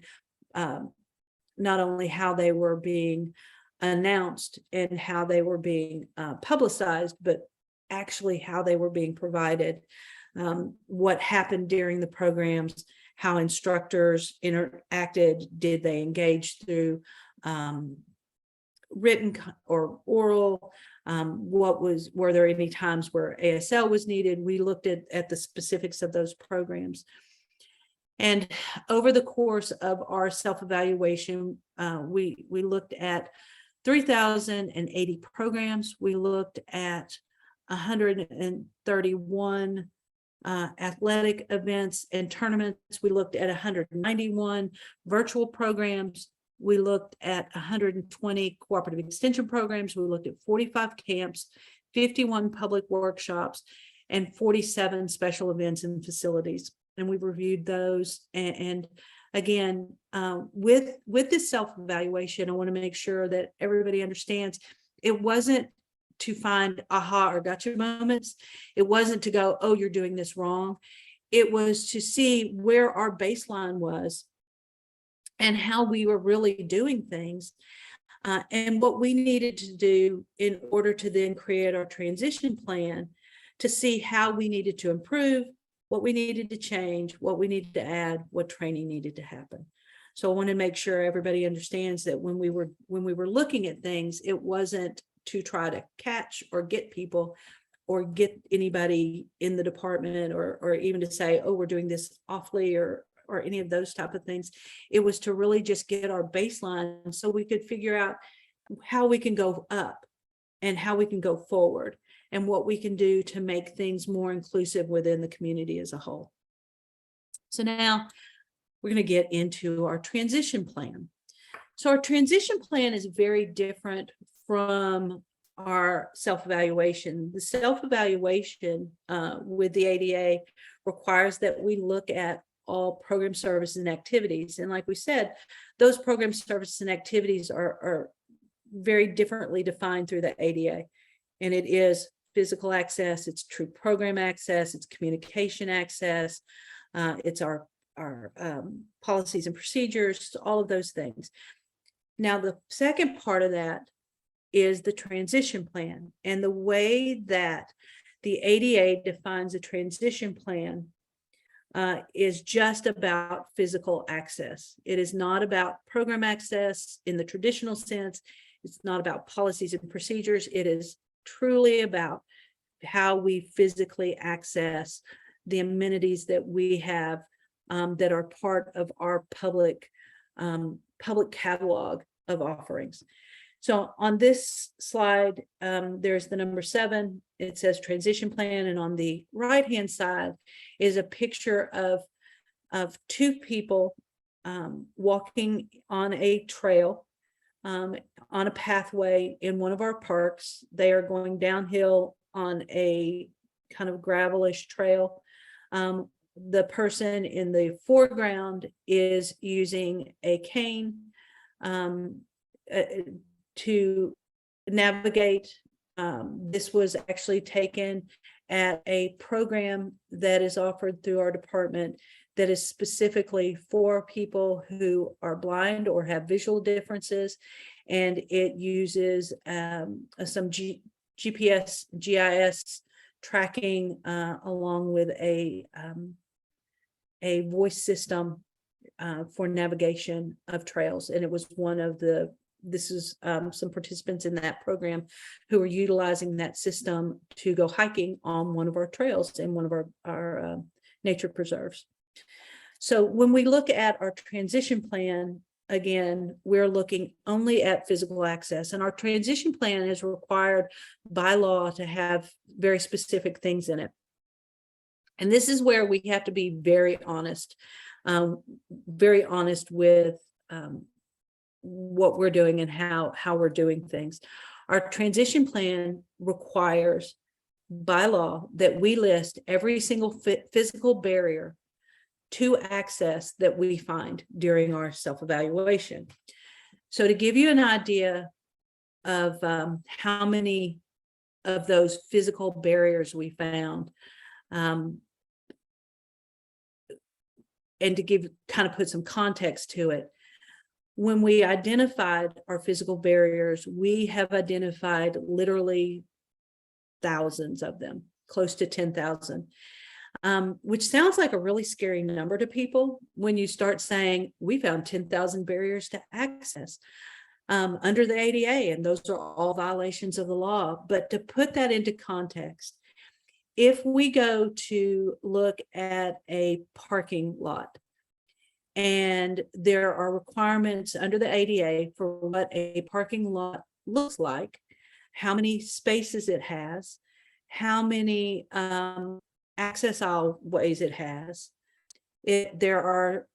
not only how they were being announced and how they were being publicized, but actually how they were being provided, what happened during the programs, how instructors interacted. Did they engage through written or oral? Were there any times where ASL was needed? We looked at the specifics of those programs. And over the course of our self-evaluation, we looked at 3,080 programs. We looked at 131 athletic events and tournaments. We looked at 191 virtual programs. We looked at 120 cooperative extension programs. We looked at 45 camps, 51 public workshops, and 47 special events and facilities. And we've reviewed those. And again, with this self-evaluation, I want to make sure that everybody understands it wasn't to find aha or gotcha moments. It wasn't to go, oh, you're doing this wrong. It was to see where our baseline was and how we were really doing things, and what we needed to do in order to then create our transition plan to see how we needed to improve, what we needed to change, what we needed to add, what training needed to happen. So I want to make sure everybody understands that when we were looking at things, it wasn't to try to catch or get people or get anybody in the department or even to say, oh, we're doing this awfully or any of those type of things. It was to really just get our baseline so we could figure out how we can go up and how we can go forward and what we can do to make things more inclusive within the community as a whole. So now we're going to get into our transition plan. So our transition plan is very different from our self-evaluation. The self-evaluation with the ADA requires that we look at all program services and activities. And like we said, those program services and activities are very differently defined through the ADA. And it is physical access, it's true program access, it's communication access, it's our policies and procedures, all of those things. Now, the second part of that is the transition plan. And the way that the ADA defines a transition plan is just about physical access. It is not about program access in the traditional sense. It's not about policies and procedures. It is truly about how we physically access the amenities that we have that are part of our public catalog of offerings. So on this slide, there's the number 7. It says transition plan, and on the right-hand side is a picture of 2 people walking on a trail, on a pathway in one of our parks. They are going downhill on a kind of gravelish trail. The person in the foreground is using a cane to navigate. This was actually taken at a program that is offered through our department that is specifically for people who are blind or have visual differences, and it uses some GPS, GIS tracking along with a voice system for navigation of trails. And it was one of the some participants in that program who are utilizing that system to go hiking on one of our trails in one of our nature preserves. So when we look at our transition plan, again, we're looking only at physical access, and our transition plan is required by law to have very specific things in it. And this is where we have to be very honest with what we're doing and how we're doing things. Our transition plan requires by law that we list every single physical barrier to access that we find during our self-evaluation. So to give you an idea of how many of those physical barriers we found, and to put some context to it, when we identified our physical barriers, we have identified literally thousands of them, close to 10,000. which sounds like a really scary number to people when you start saying, we found 10,000 barriers to access under the ADA, and those are all violations of the law. But to put that into context, if we go to look at a parking lot, and there are requirements under the ADA for what a parking lot looks like, how many spaces it has, how many access aisleways it has. There are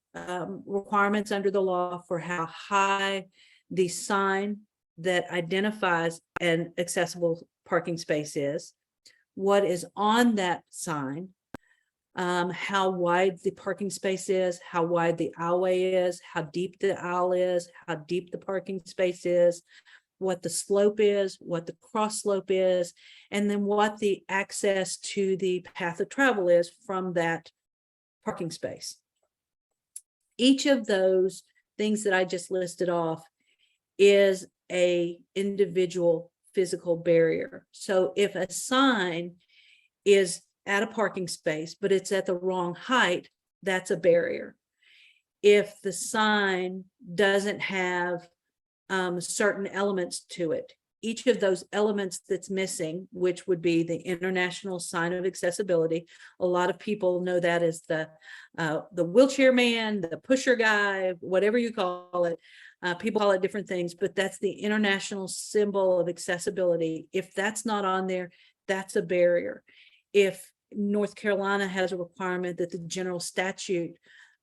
requirements under the law for how high the sign that identifies an accessible parking space is, what is on that sign, how wide the parking space is, how wide the aisleway is, how deep the aisle is, how deep the parking space is, what the slope is, what the cross slope is, and then what the access to the path of travel is from that parking space. Each of those things that I just listed off is a individual physical barrier. So if a sign is at a parking space, but it's at the wrong height, that's a barrier. If the sign doesn't have certain elements to it, each of those elements that's missing, which would be the international sign of accessibility. A lot of people know that as the wheelchair man, the pusher guy, whatever you call it. People call it different things, but that's the international symbol of accessibility. If that's not on there, that's a barrier. If North Carolina has a requirement that the general statute,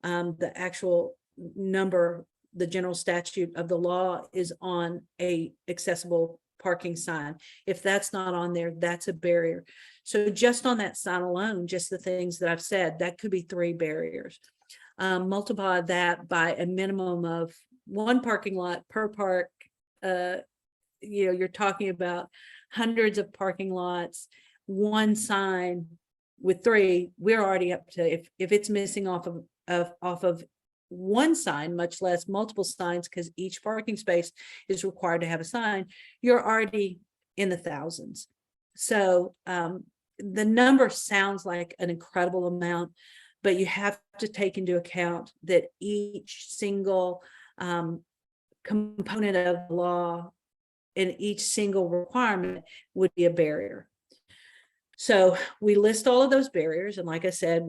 the actual number, the general statute of the law is on a accessible parking sign. If that's not on there, that's a barrier. So just on that sign alone, just the things that I've said, that could be 3 barriers. Multiply that by a minimum of 1 parking lot per park. You're talking about hundreds of parking lots, 1 sign with 3. We're already up to, if it's missing off of 1 sign, much less multiple signs, because each parking space is required to have a sign, you're already in the thousands. So the number sounds like an incredible amount, but you have to take into account that each single component of the law and each single requirement would be a barrier. So we list all of those barriers, and like I said,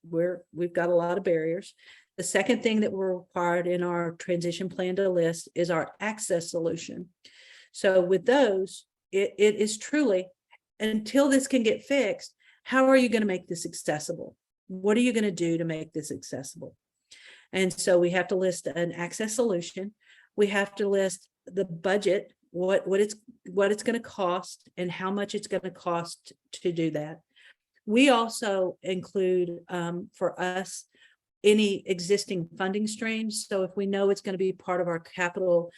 we've got a lot of barriers. The second thing that we're required in our transition plan to list is our access solution. So with those, it is truly, until this can get fixed, how are you going to make this accessible? What are you going to do to make this accessible? And so we have to list an access solution. We have to list the budget, what it's going to cost and how much it's going to cost to do that. We also include for us any existing funding streams. So if we know it's going to be part of our capital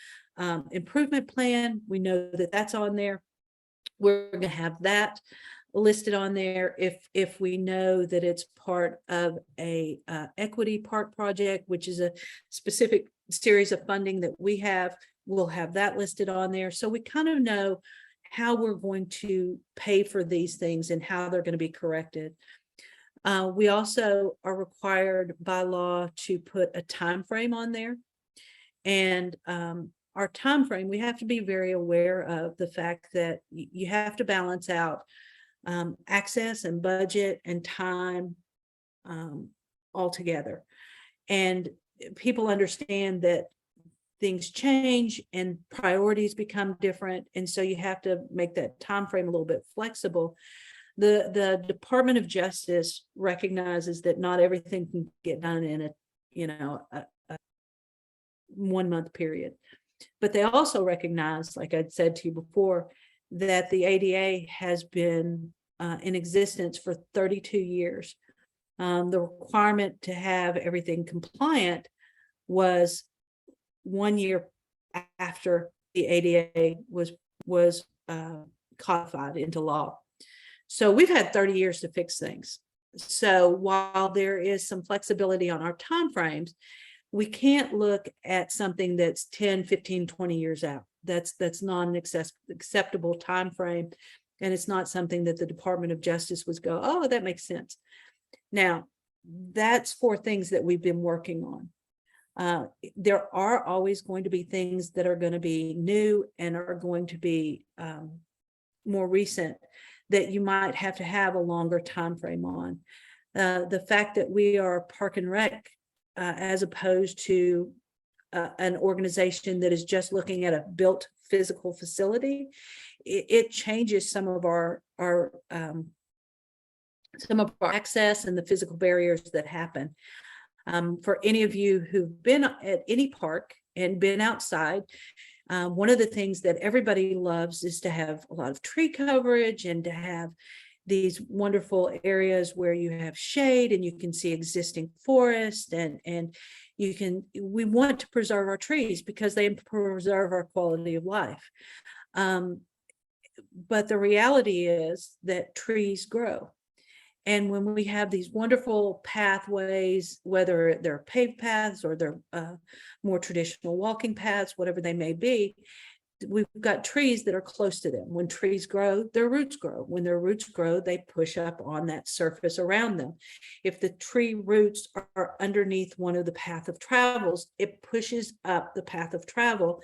improvement plan, we know that that's on there. We're going to have that listed on there. If we know that it's part of a equity park project, which is a specific series of funding that we have, we'll have that listed on there. So we kind of know how we're going to pay for these things and how they're going to be corrected. We also are required by law to put a time frame on there, and our time frame, we have to be very aware of the fact that you have to balance out access and budget and time all together. And people understand that things change and priorities become different, and so you have to make that time frame a little bit flexible. The Department of Justice recognizes that not everything can get done in a 1 month period, but they also recognize, like I'd said to you before, that the ADA has been in existence for 32 years. The requirement to have everything compliant was 1 year after the ADA was codified into law. So we've had 30 years to fix things. So while there is some flexibility on our timeframes, we can't look at something that's 10, 15, 20 years out. That's not an acceptable time frame. And it's not something that the Department of Justice would go, oh, that makes sense. Now, that's 4 things that we've been working on. There are always going to be things that are going to be new and are going to be more recent that you might have to have a longer time frame on. The fact that we are Park and Rec as opposed to an organization that is just looking at a built physical facility, it changes some of our access and the physical barriers that happen. For any of you who've been at any park and been outside, one of the things that everybody loves is to have a lot of tree coverage and to have these wonderful areas where you have shade and you can see existing forest, and we want to preserve our trees because they preserve our quality of life. But the reality is that trees grow. And when we have these wonderful pathways, whether they're paved paths or they're more traditional walking paths, whatever they may be, we've got trees that are close to them. When trees grow, their roots grow. When their roots grow, they push up on that surface around them. If the tree roots are underneath one of the path of travels, it pushes up the path of travel,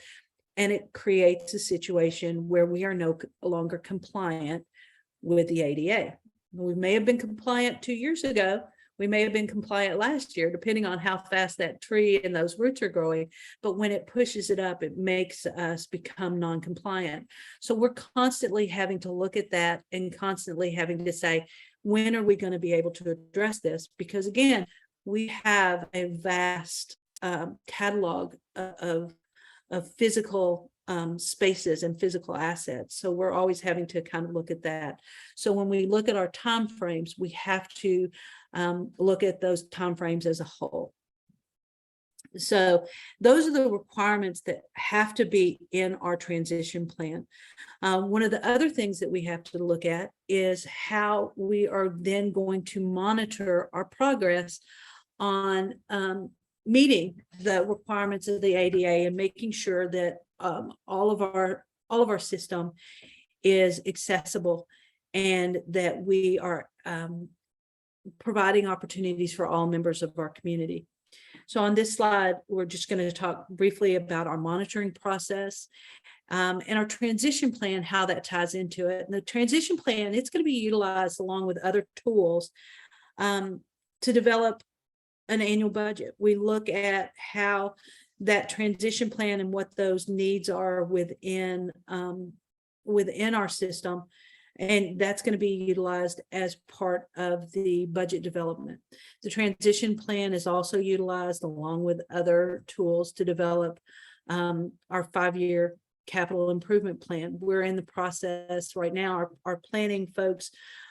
and it creates a situation where we are no longer compliant with the ADA. We may have been compliant 2 years ago. We may have been compliant last year, depending on how fast that tree and those roots are growing. But when it pushes it up, it makes us become non-compliant. So we're constantly having to look at that and constantly having to say, when are we going to be able to address this? Because again, we have a vast catalog of physical spaces and physical assets. So we're always having to kind of look at that. So when we look at our timeframes, we have to look at those timeframes as a whole. So those are the requirements that have to be in our transition plan. One of the other things that we have to look at is how we are then going to monitor our progress on meeting the requirements of the ADA and making sure that all of our system is accessible and that we are providing opportunities for all members of our community. So on this slide, we're just going to talk briefly about our monitoring process and our transition plan, how that ties into it. And the transition plan, it's going to be utilized along with other tools to develop an annual budget. We look at how that transition plan and what those needs are within our system, and that's going to be utilized as part of the budget development. The transition plan is also utilized along with other tools to develop our 5-year capital improvement plan. We're in the process right now. Our planning folks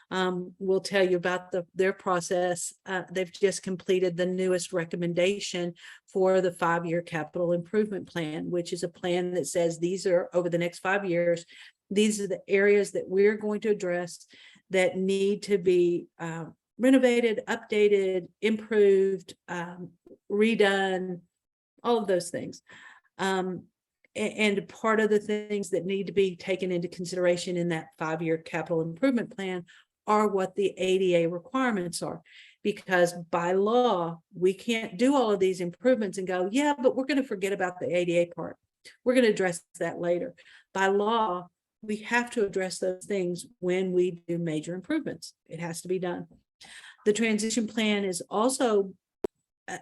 will tell you about their process. They've just completed the newest recommendation for the 5-year capital improvement plan, which is a plan that says these are over the next 5 years. These are the areas that we're going to address that need to be renovated, updated, improved, redone, all of those things. And part of the things that need to be taken into consideration in that 5-year capital improvement plan are what the ADA requirements are, because by law, we can't do all of these improvements and go, yeah, but we're going to forget about the ADA part. We're going to address that later. By law, we have to address those things when we do major improvements. It has to be done. The transition plan is also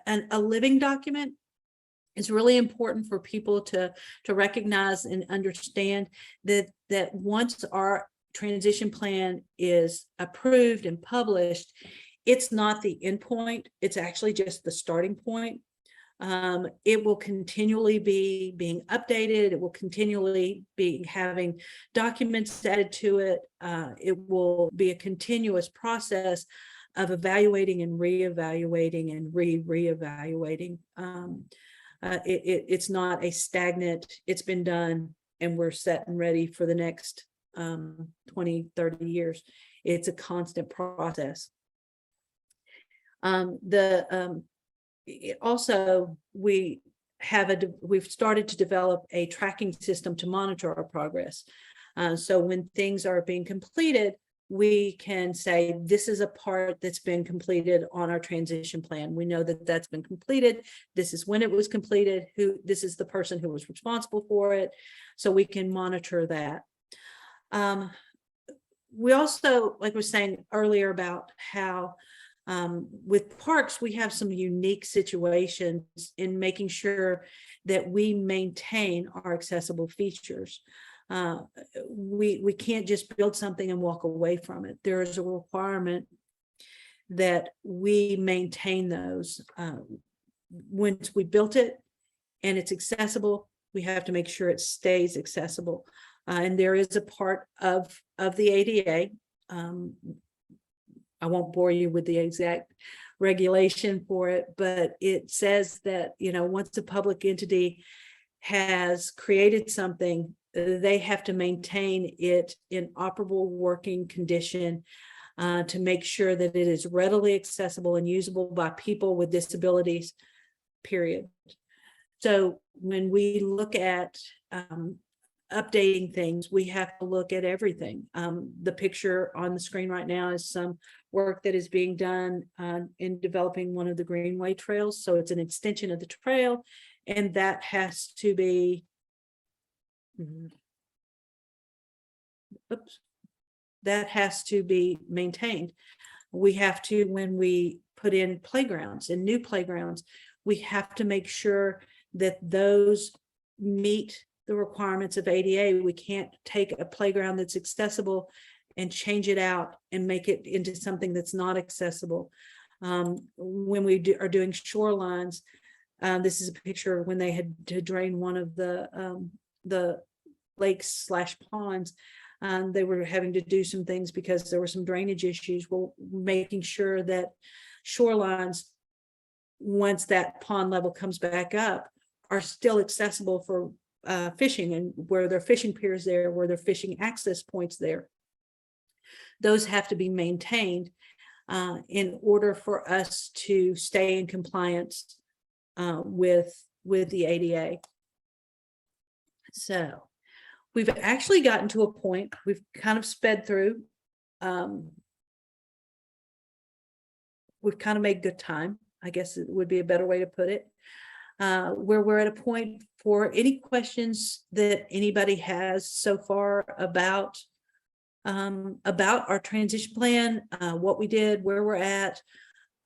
a living document. It's really important for people to recognize and understand that once our transition plan is approved and published, it's not the end point. It's actually just the starting point. It will continually be being updated. It will continually be having documents added to it. It will be a continuous process of evaluating and reevaluating and reevaluating. It's not a stagnant, it's been done and we're set and ready for the next 20, 30 years. It's a constant process. Also, we've started to develop a tracking system to monitor our progress. So when things are being completed, we can say, this is a part that's been completed on our transition plan. We know that that's been completed. This is when it was completed, this is the person who was responsible for it. So we can monitor that. We also, like we were saying earlier about how with parks, we have some unique situations in making sure that we maintain our accessible features. We can't just build something and walk away from it. There is a requirement that we maintain those. Once we built it and it's accessible, we have to make sure it stays accessible. And there is a part of the ADA. I won't bore you with the exact regulation for it, but it says that, once a public entity has created something, they have to maintain it in operable working condition to make sure that it is readily accessible and usable by people with disabilities, period. So when we look at updating things, we have to look at everything. The picture on the screen right now is some work that is being done in developing one of the Greenway trails. So it's an extension of the trail, and that has to be that has to be maintained. We have to, when we put in playgrounds and new playgrounds, we have to make sure that those meet the requirements of ADA. We can't take a playground that's accessible and change it out and make it into something that's not accessible. When we are doing shorelines, this is a picture when they had to drain one of the lakes / ponds. They were having to do some things because there were some drainage issues. Well, making sure that shorelines, once that pond level comes back up, are still accessible for fishing, and where there are fishing piers there, where there are fishing access points there. Those have to be maintained in order for us to stay in compliance with the ADA. So we've actually gotten to a point, we've kind of sped through. We've kind of made good time, I guess it would be a better way to put it, where we're at a point for any questions that anybody has so far about our transition plan, what we did, where we're at.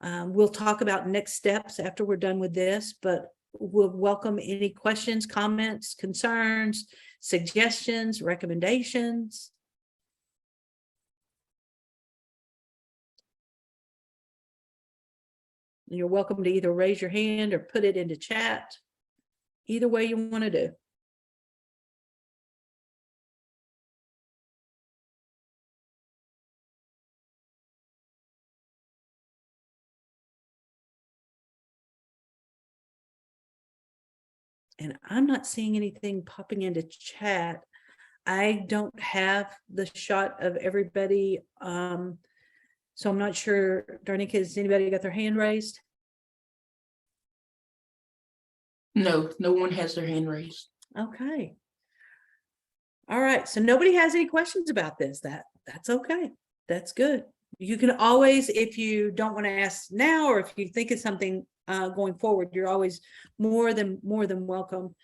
We'll talk about next steps after we're done with this, but we'll welcome any questions, comments, concerns, suggestions, recommendations. You're welcome to either raise your hand or put it into chat. Either way you want to do. And I'm not seeing anything popping into chat. I don't have the shot of everybody. So I'm not sure. Darnika, has anybody got their hand raised? No, no one has their hand raised. Okay. All right. So nobody has any questions about this. That's okay. That's good. You can always, if you don't want to ask now, or if you think of something going forward, you're always more than welcome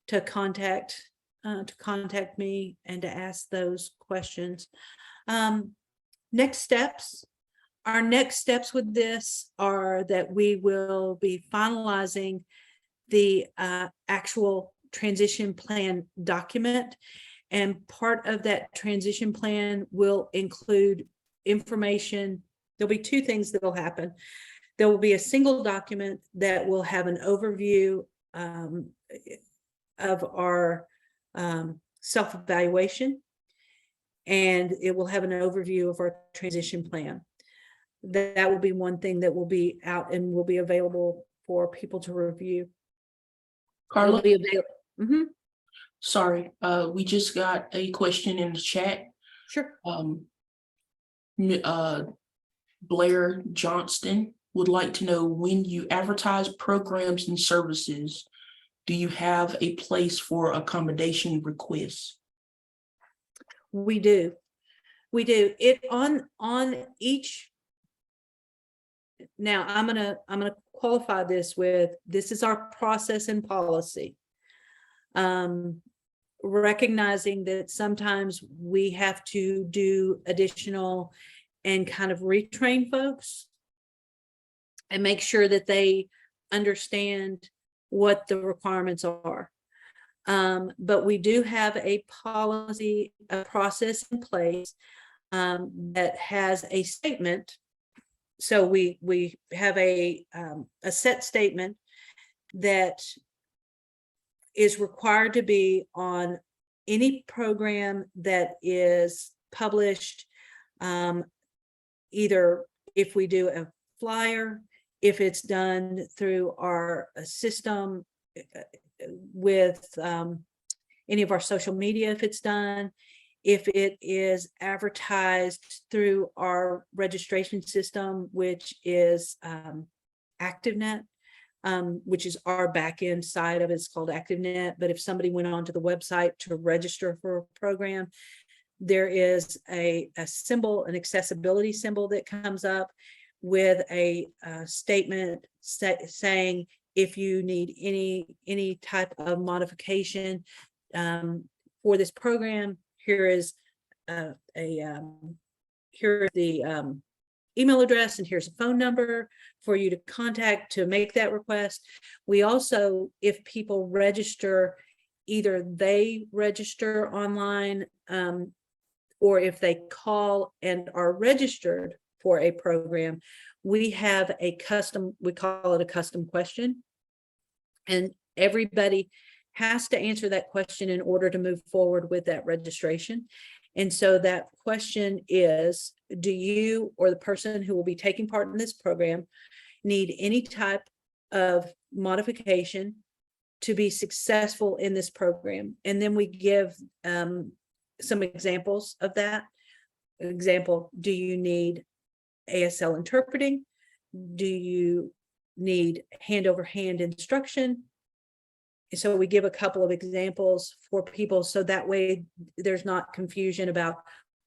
to contact me and to ask those questions. Next steps. Our next steps with this are that we will be finalizing the actual transition plan document, and part of that transition plan will include information. There'll be two things that will happen. There will be a single document that will have an overview of our self-evaluation, and it will have an overview of our transition plan. That will be one thing that will be out and will be available for people to review. Carla, Be available. sorry, we just got a question in the chat. Sure. Blair Johnston would like to know, when you advertise programs and services, do you have a place for accommodation requests? We do. We do it on each. Now, I'm gonna qualify this with, this is our process and policy. Recognizing that sometimes we have to do additional and kind of retrain folks and make sure that they understand what the requirements are. But we do have a policy, a process in place that has a statement. So we have a set statement that is required to be on any program that is published, either if we do a flyer, if it's done through our system with any of our social media, if it's done, if it is advertised through our registration system, which is ActiveNet, which is our back end side of it. It's called ActiveNet. But if somebody went onto the website to register for a program, there is a symbol, an accessibility symbol that comes up with a statement saying, if you need any type of modification for this program, here is here is the email address, and here's a phone number for you to contact to make that request. We also, if people register, either they register online, or if they call and are registered for a program, we have a custom, we call it a custom question. And everybody has to answer that question in order to move forward with that registration. And so that question is, do you or the person who will be taking part in this program need any type of modification to be successful in this program? And then we give some examples of that. Example, do you need ASL interpreting? Do you need hand-over-hand instruction? So we give a couple of examples for people, so that way there's not confusion about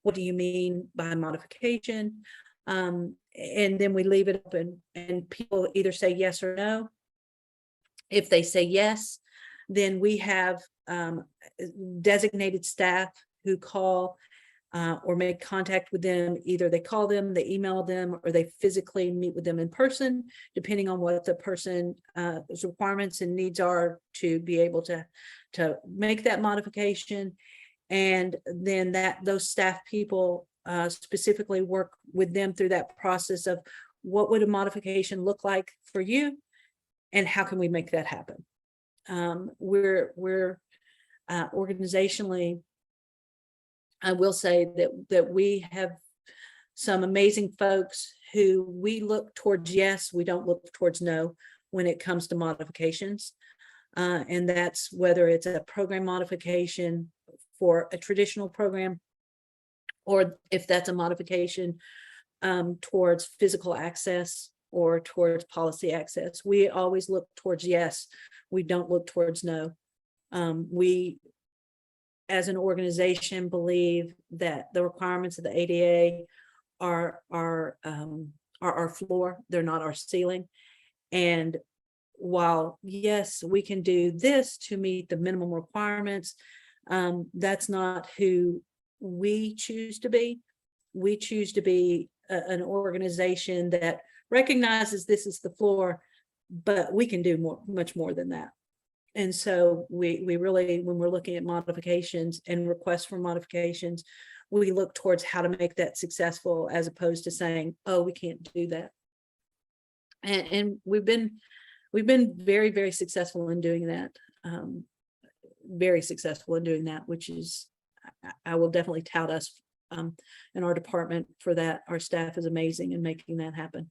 what do you mean by modification. And then we leave it open, and people either say yes or no. If they say yes, then we have designated staff who call or make contact with them. Either they call them, they email them, or they physically meet with them in person, depending on what the person's requirements and needs are to be able to make that modification. And then those staff people specifically work with them through that process of what would a modification look like for you, and how can we make that happen. We're organizationally, I will say that we have some amazing folks who we look towards yes, we don't look towards no when it comes to modifications. And that's whether it's a program modification for a traditional program, or if that's a modification towards physical access or towards policy access. We always look towards yes, we don't look towards no. We, as an organization, believe that the requirements of the ADA are our floor, they're not our ceiling. And while yes, we can do this to meet the minimum requirements, that's not who we choose to be. We choose to be an organization that recognizes this is the floor, but we can do much more than that. And so we really, when we're looking at modifications and requests for modifications, we look towards how to make that successful, as opposed to saying, oh, we can't do that. And we've been very, very successful in doing that. Very successful in doing that, which is, I will definitely tout us in our department for that. Our staff is amazing in making that happen.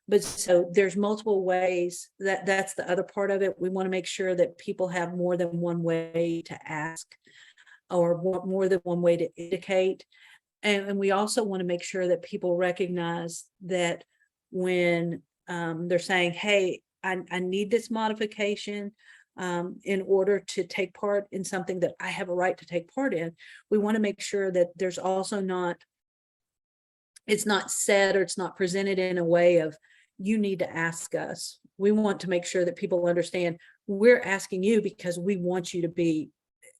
But so there's multiple ways that's the other part of it. We want to make sure that people have more than one way to ask, or more than one way to indicate. And we also want to make sure that people recognize that when they're saying, hey, I need this modification in order to take part in something that I have a right to take part in, we want to make sure that there's also not it's not said or it's not presented in a way of, you need to ask us. We want to make sure that people understand we're asking you because we want you to be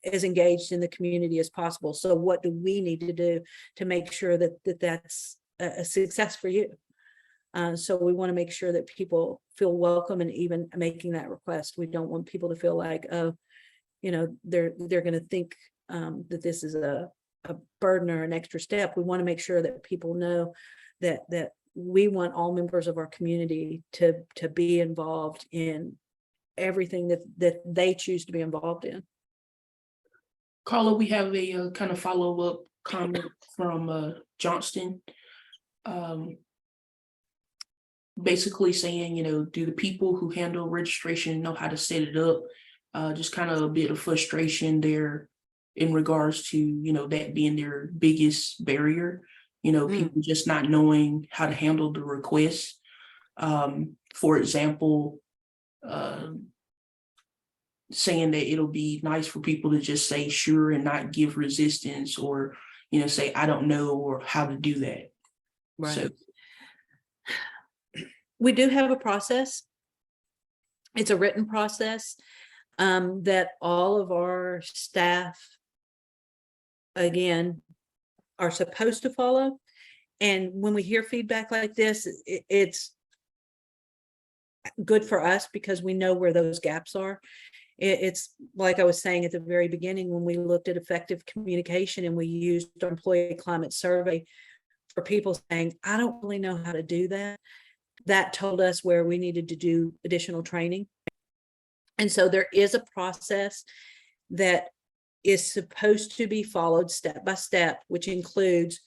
as engaged in the community as possible. So what do we need to do to make sure that that's a success for you? So we want to make sure that people feel welcome and even making that request. We don't want people to feel like, oh, you know, they're going to think that this is a burden or an extra step. We want to make sure that people know that we want all members of our community to be involved in everything that they choose to be involved in. Carla, we have a kind of follow-up comment from Johnston. Basically saying, you know, do the people who handle registration know how to set it up? Just kind of a bit of frustration there in regards to, you know, that being their biggest barrier, you know, people just not knowing how to handle the requests. For example, saying that it'll be nice for people to just say sure and not give resistance, or, you know, say, I don't know, or how to do that. Right. So we do have a process. It's a written process that all of our staff, again, are supposed to follow. And when we hear feedback like this, it's good for us because we know where those gaps are. It's like I was saying at the very beginning, when we looked at effective communication and we used our employee climate survey for people saying, I don't really know how to do that. That told us where we needed to do additional training. And so there is a process that is supposed to be followed step by step, which includes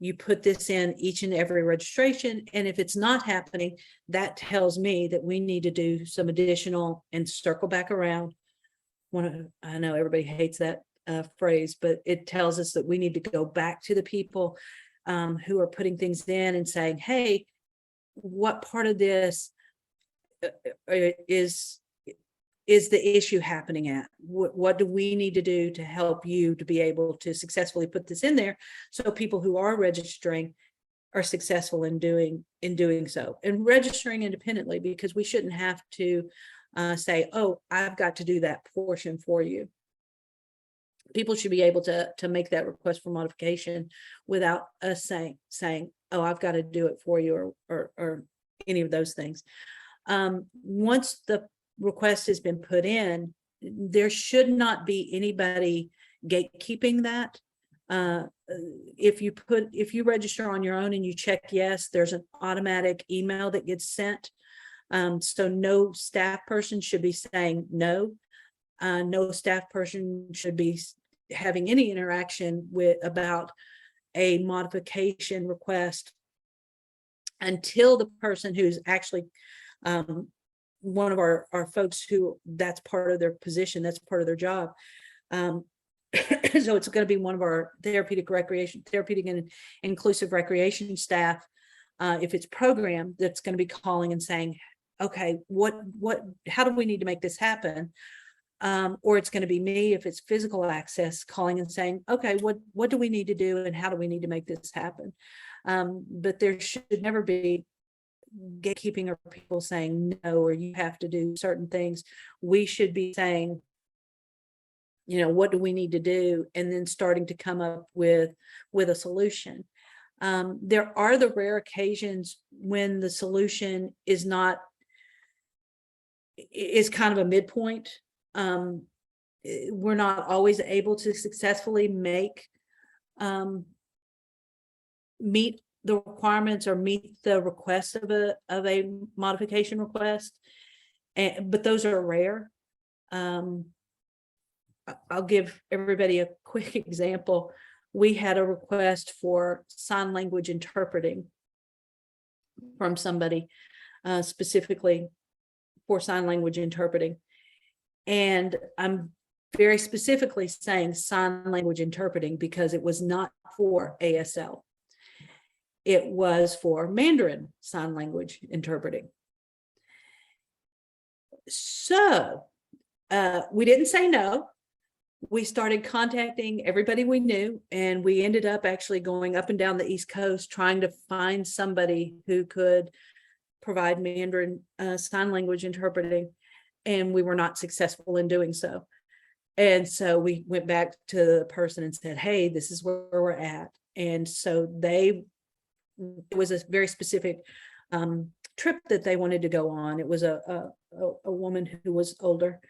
you put this in each and every registration. And if it's not happening, that tells me that we need to do some additional and circle back around. I know everybody hates that phrase, but it tells us that we need to go back to the people who are putting things in and saying, hey, what part of this is the issue happening at? What do we need to do to help you to be able to successfully put this in there, so people who are registering are successful in doing so, and registering independently, because we shouldn't have to say, oh, I've got to do that portion for you. People should be able to make that request for modification without us saying, oh, I've got to do it for you, or any of those things. Once the request has been put in, there should not be anybody gatekeeping that. If you register on your own and you check yes, there's an automatic email that gets sent. So no staff person should be saying no. No staff person should be having any interaction about a modification request until the person who's actually one of our folks who that's part of their position, that's part of their job. So it's going to be one of our therapeutic and inclusive recreation staff. If it's programmed, that's going to be calling and saying, okay, how do we need to make this happen? Or it's going to be me, if it's physical access, calling and saying, okay, what do we need to do and how do we need to make this happen? But there should never be gatekeeping or people saying no, or you have to do certain things. We should be saying, you know, what do we need to do? And then starting to come up with a solution. There are the rare occasions when the solution is kind of a midpoint. We're not always able to successfully meet the requirements or meet the request of a modification request, but those are rare. I'll give everybody a quick example. We had a request for sign language interpreting from somebody, specifically for sign language interpreting. And I'm very specifically saying sign language interpreting because it was not for ASL. It was for Mandarin sign language interpreting. So we didn't say no. we started contacting everybody we knew, and we ended up actually going up and down the East Coast trying to find somebody who could provide Mandarin sign language interpreting, and we were not successful in doing so. And so we went back to the person and said, hey, this is where we're at. And so it was a very specific trip that they wanted to go on. It was a woman who was older,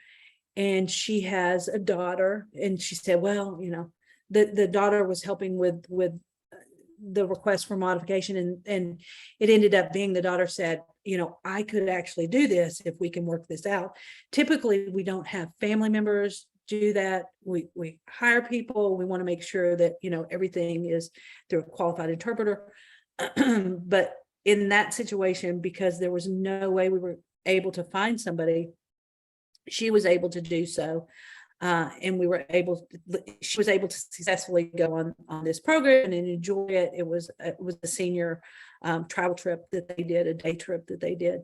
and she has a daughter, and she said, well, the daughter was helping with the request for modification, and it ended up being, the daughter said, I could actually do this if we can work this out. Typically, we don't have family members do that. We hire people. We want to make sure that everything is through a qualified interpreter. But in that situation, because there was no way we were able to find somebody, she was able to do so. And she was able to successfully go on this program and enjoy it. It was a senior travel trip that they did, a day trip that they did.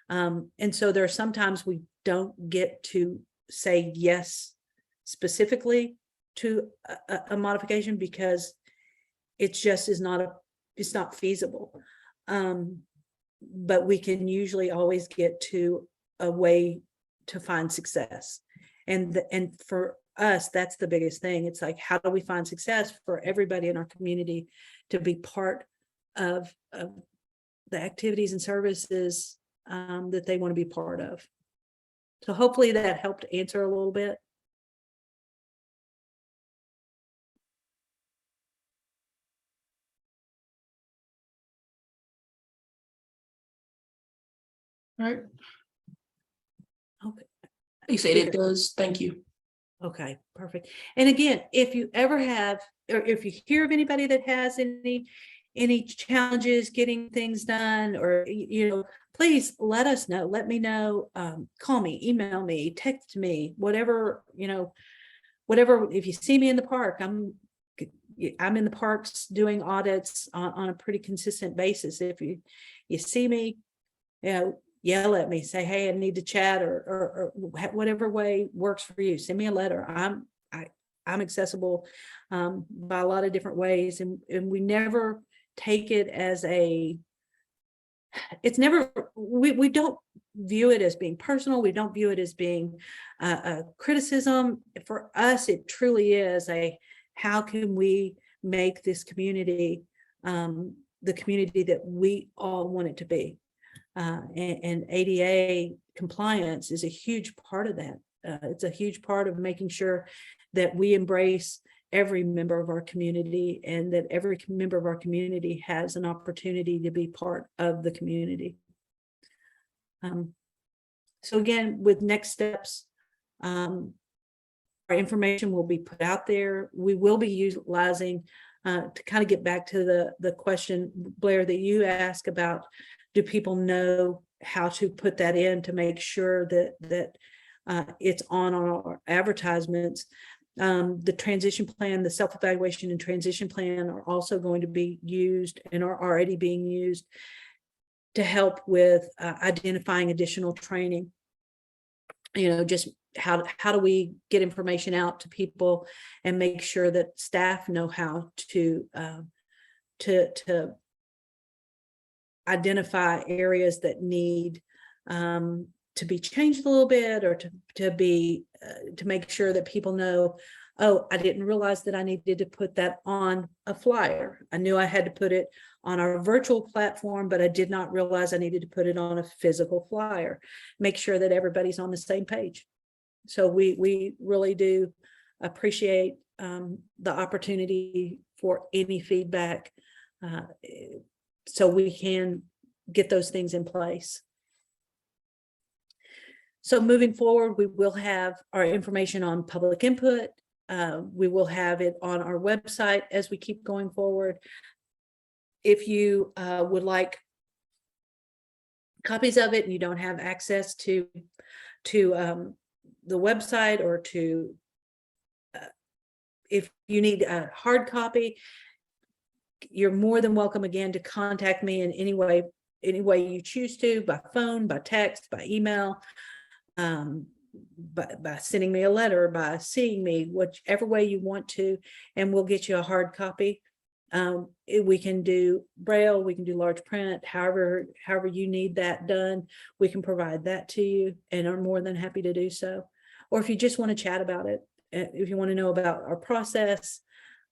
And so there are sometimes we don't get to say yes specifically to a modification because it just is it's not feasible. But we can usually always get to a way to find success. And for us, that's the biggest thing. It's like, how do we find success for everybody in our community to be part of the activities and services that they want to be part of? So hopefully that helped answer a little bit. All right. Okay. He said it does. Thank you. Okay, perfect. And again, if you ever have, or if you hear of anybody that has any challenges getting things done, or please let us know. Let me know. Call me, email me, text me, whatever. Whatever. If you see me in the park, I'm in the parks doing audits on a pretty consistent basis. If you see me, yell at me, say, hey, I need to chat, or whatever way works for you. Send me a letter. I'm accessible by a lot of different ways. And we never take it as we don't view it as being personal. We don't view it as being a criticism. For us, it truly is how can we make this community the community that we all want it to be. And ADA compliance is a huge part of that. It's a huge part of making sure that we embrace every member of our community, and that every member of our community has an opportunity to be part of the community. So again, with next steps, our information will be put out there. We will be utilizing, to kind of get back to the question, Blair, that you asked about, do people know how to put that in to make sure that it's on our advertisements? The transition plan, the self-evaluation and transition plan are also going to be used and are already being used to help with identifying additional training. Just how do we get information out to people and make sure that staff know how to identify areas that need to be changed a little bit, or to make sure that people know, oh, I didn't realize that I needed to put that on a flyer. I knew I had to put it on our virtual platform, but I did not realize I needed to put it on a physical flyer. Make sure that everybody's on the same page. So we really do appreciate the opportunity for any feedback, so we can get those things in place. So moving forward, we will have our information on public input. We will have it on our website as we keep going forward. If you would like copies of it and you don't have access to the website, or if you need a hard copy, you're more than welcome again to contact me in any way you choose to, by phone, by text, by email. by sending me a letter, by seeing me, whichever way you want to, and we'll get you a hard copy. We can do Braille, we can do large print, however you need that done, we can provide that to you and are more than happy to do so. Or if you just want to chat about it, if you want to know about our process,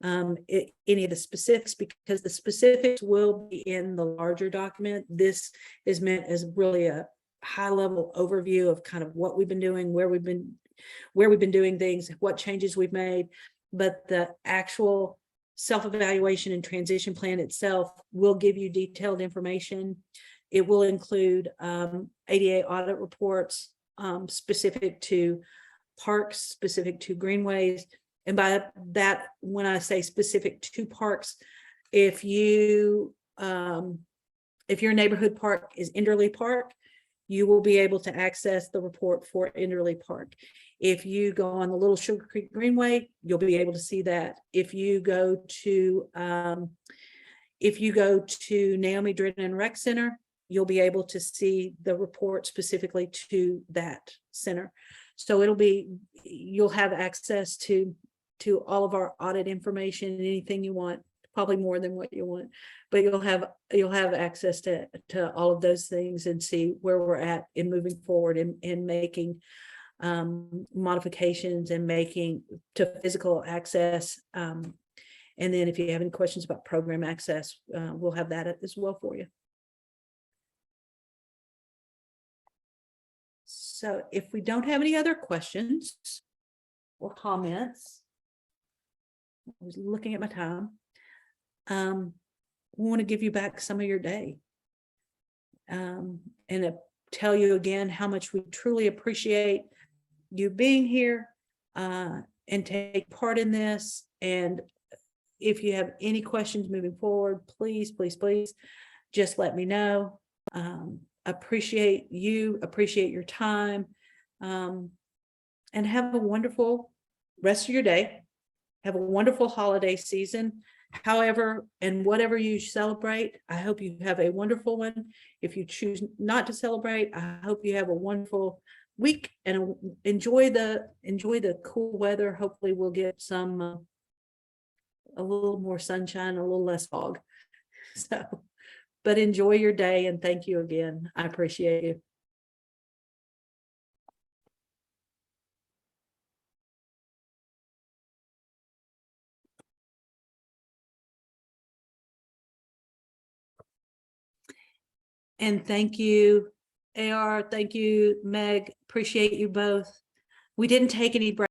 any of the specifics, because the specifics will be in the larger document. This is meant as really a high level overview of kind of what we've been doing, where we've been doing things, what changes we've made. But the actual self-evaluation and transition plan itself will give you detailed information. It will include ADA audit reports specific to parks, specific to greenways. And by that, when I say specific to parks, if your neighborhood park is Enderley Park, you will be able to access the report for Enderley Park. If you go on the Little Sugar Creek Greenway, you'll be able to see that. If you go to Naomi Dridden Rec Center, you'll be able to see the report specifically to that center. So you'll have access to all of our audit information and anything you want, probably more than what you want, but you'll have access to all of those things and see where we're at in moving forward and making modifications and making to physical access. And then if you have any questions about program access, we'll have that as well for you. So if we don't have any other questions or comments, I was looking at my time. We want to give you back some of your day. And tell you again how much we truly appreciate you being here and take part in this. And if you have any questions moving forward, please just let me know. Appreciate you, appreciate your time, and have a wonderful rest of your day. Have a wonderful holiday season. However, and whatever you celebrate, I hope you have a wonderful one. If you choose not to celebrate, I hope you have a wonderful week and enjoy the cool weather. Hopefully we'll get some a little more sunshine, a little less fog. So, but enjoy your day and thank you again. I appreciate you. And thank you, AR. Thank you, Meg. Appreciate you both. We didn't take any breaks.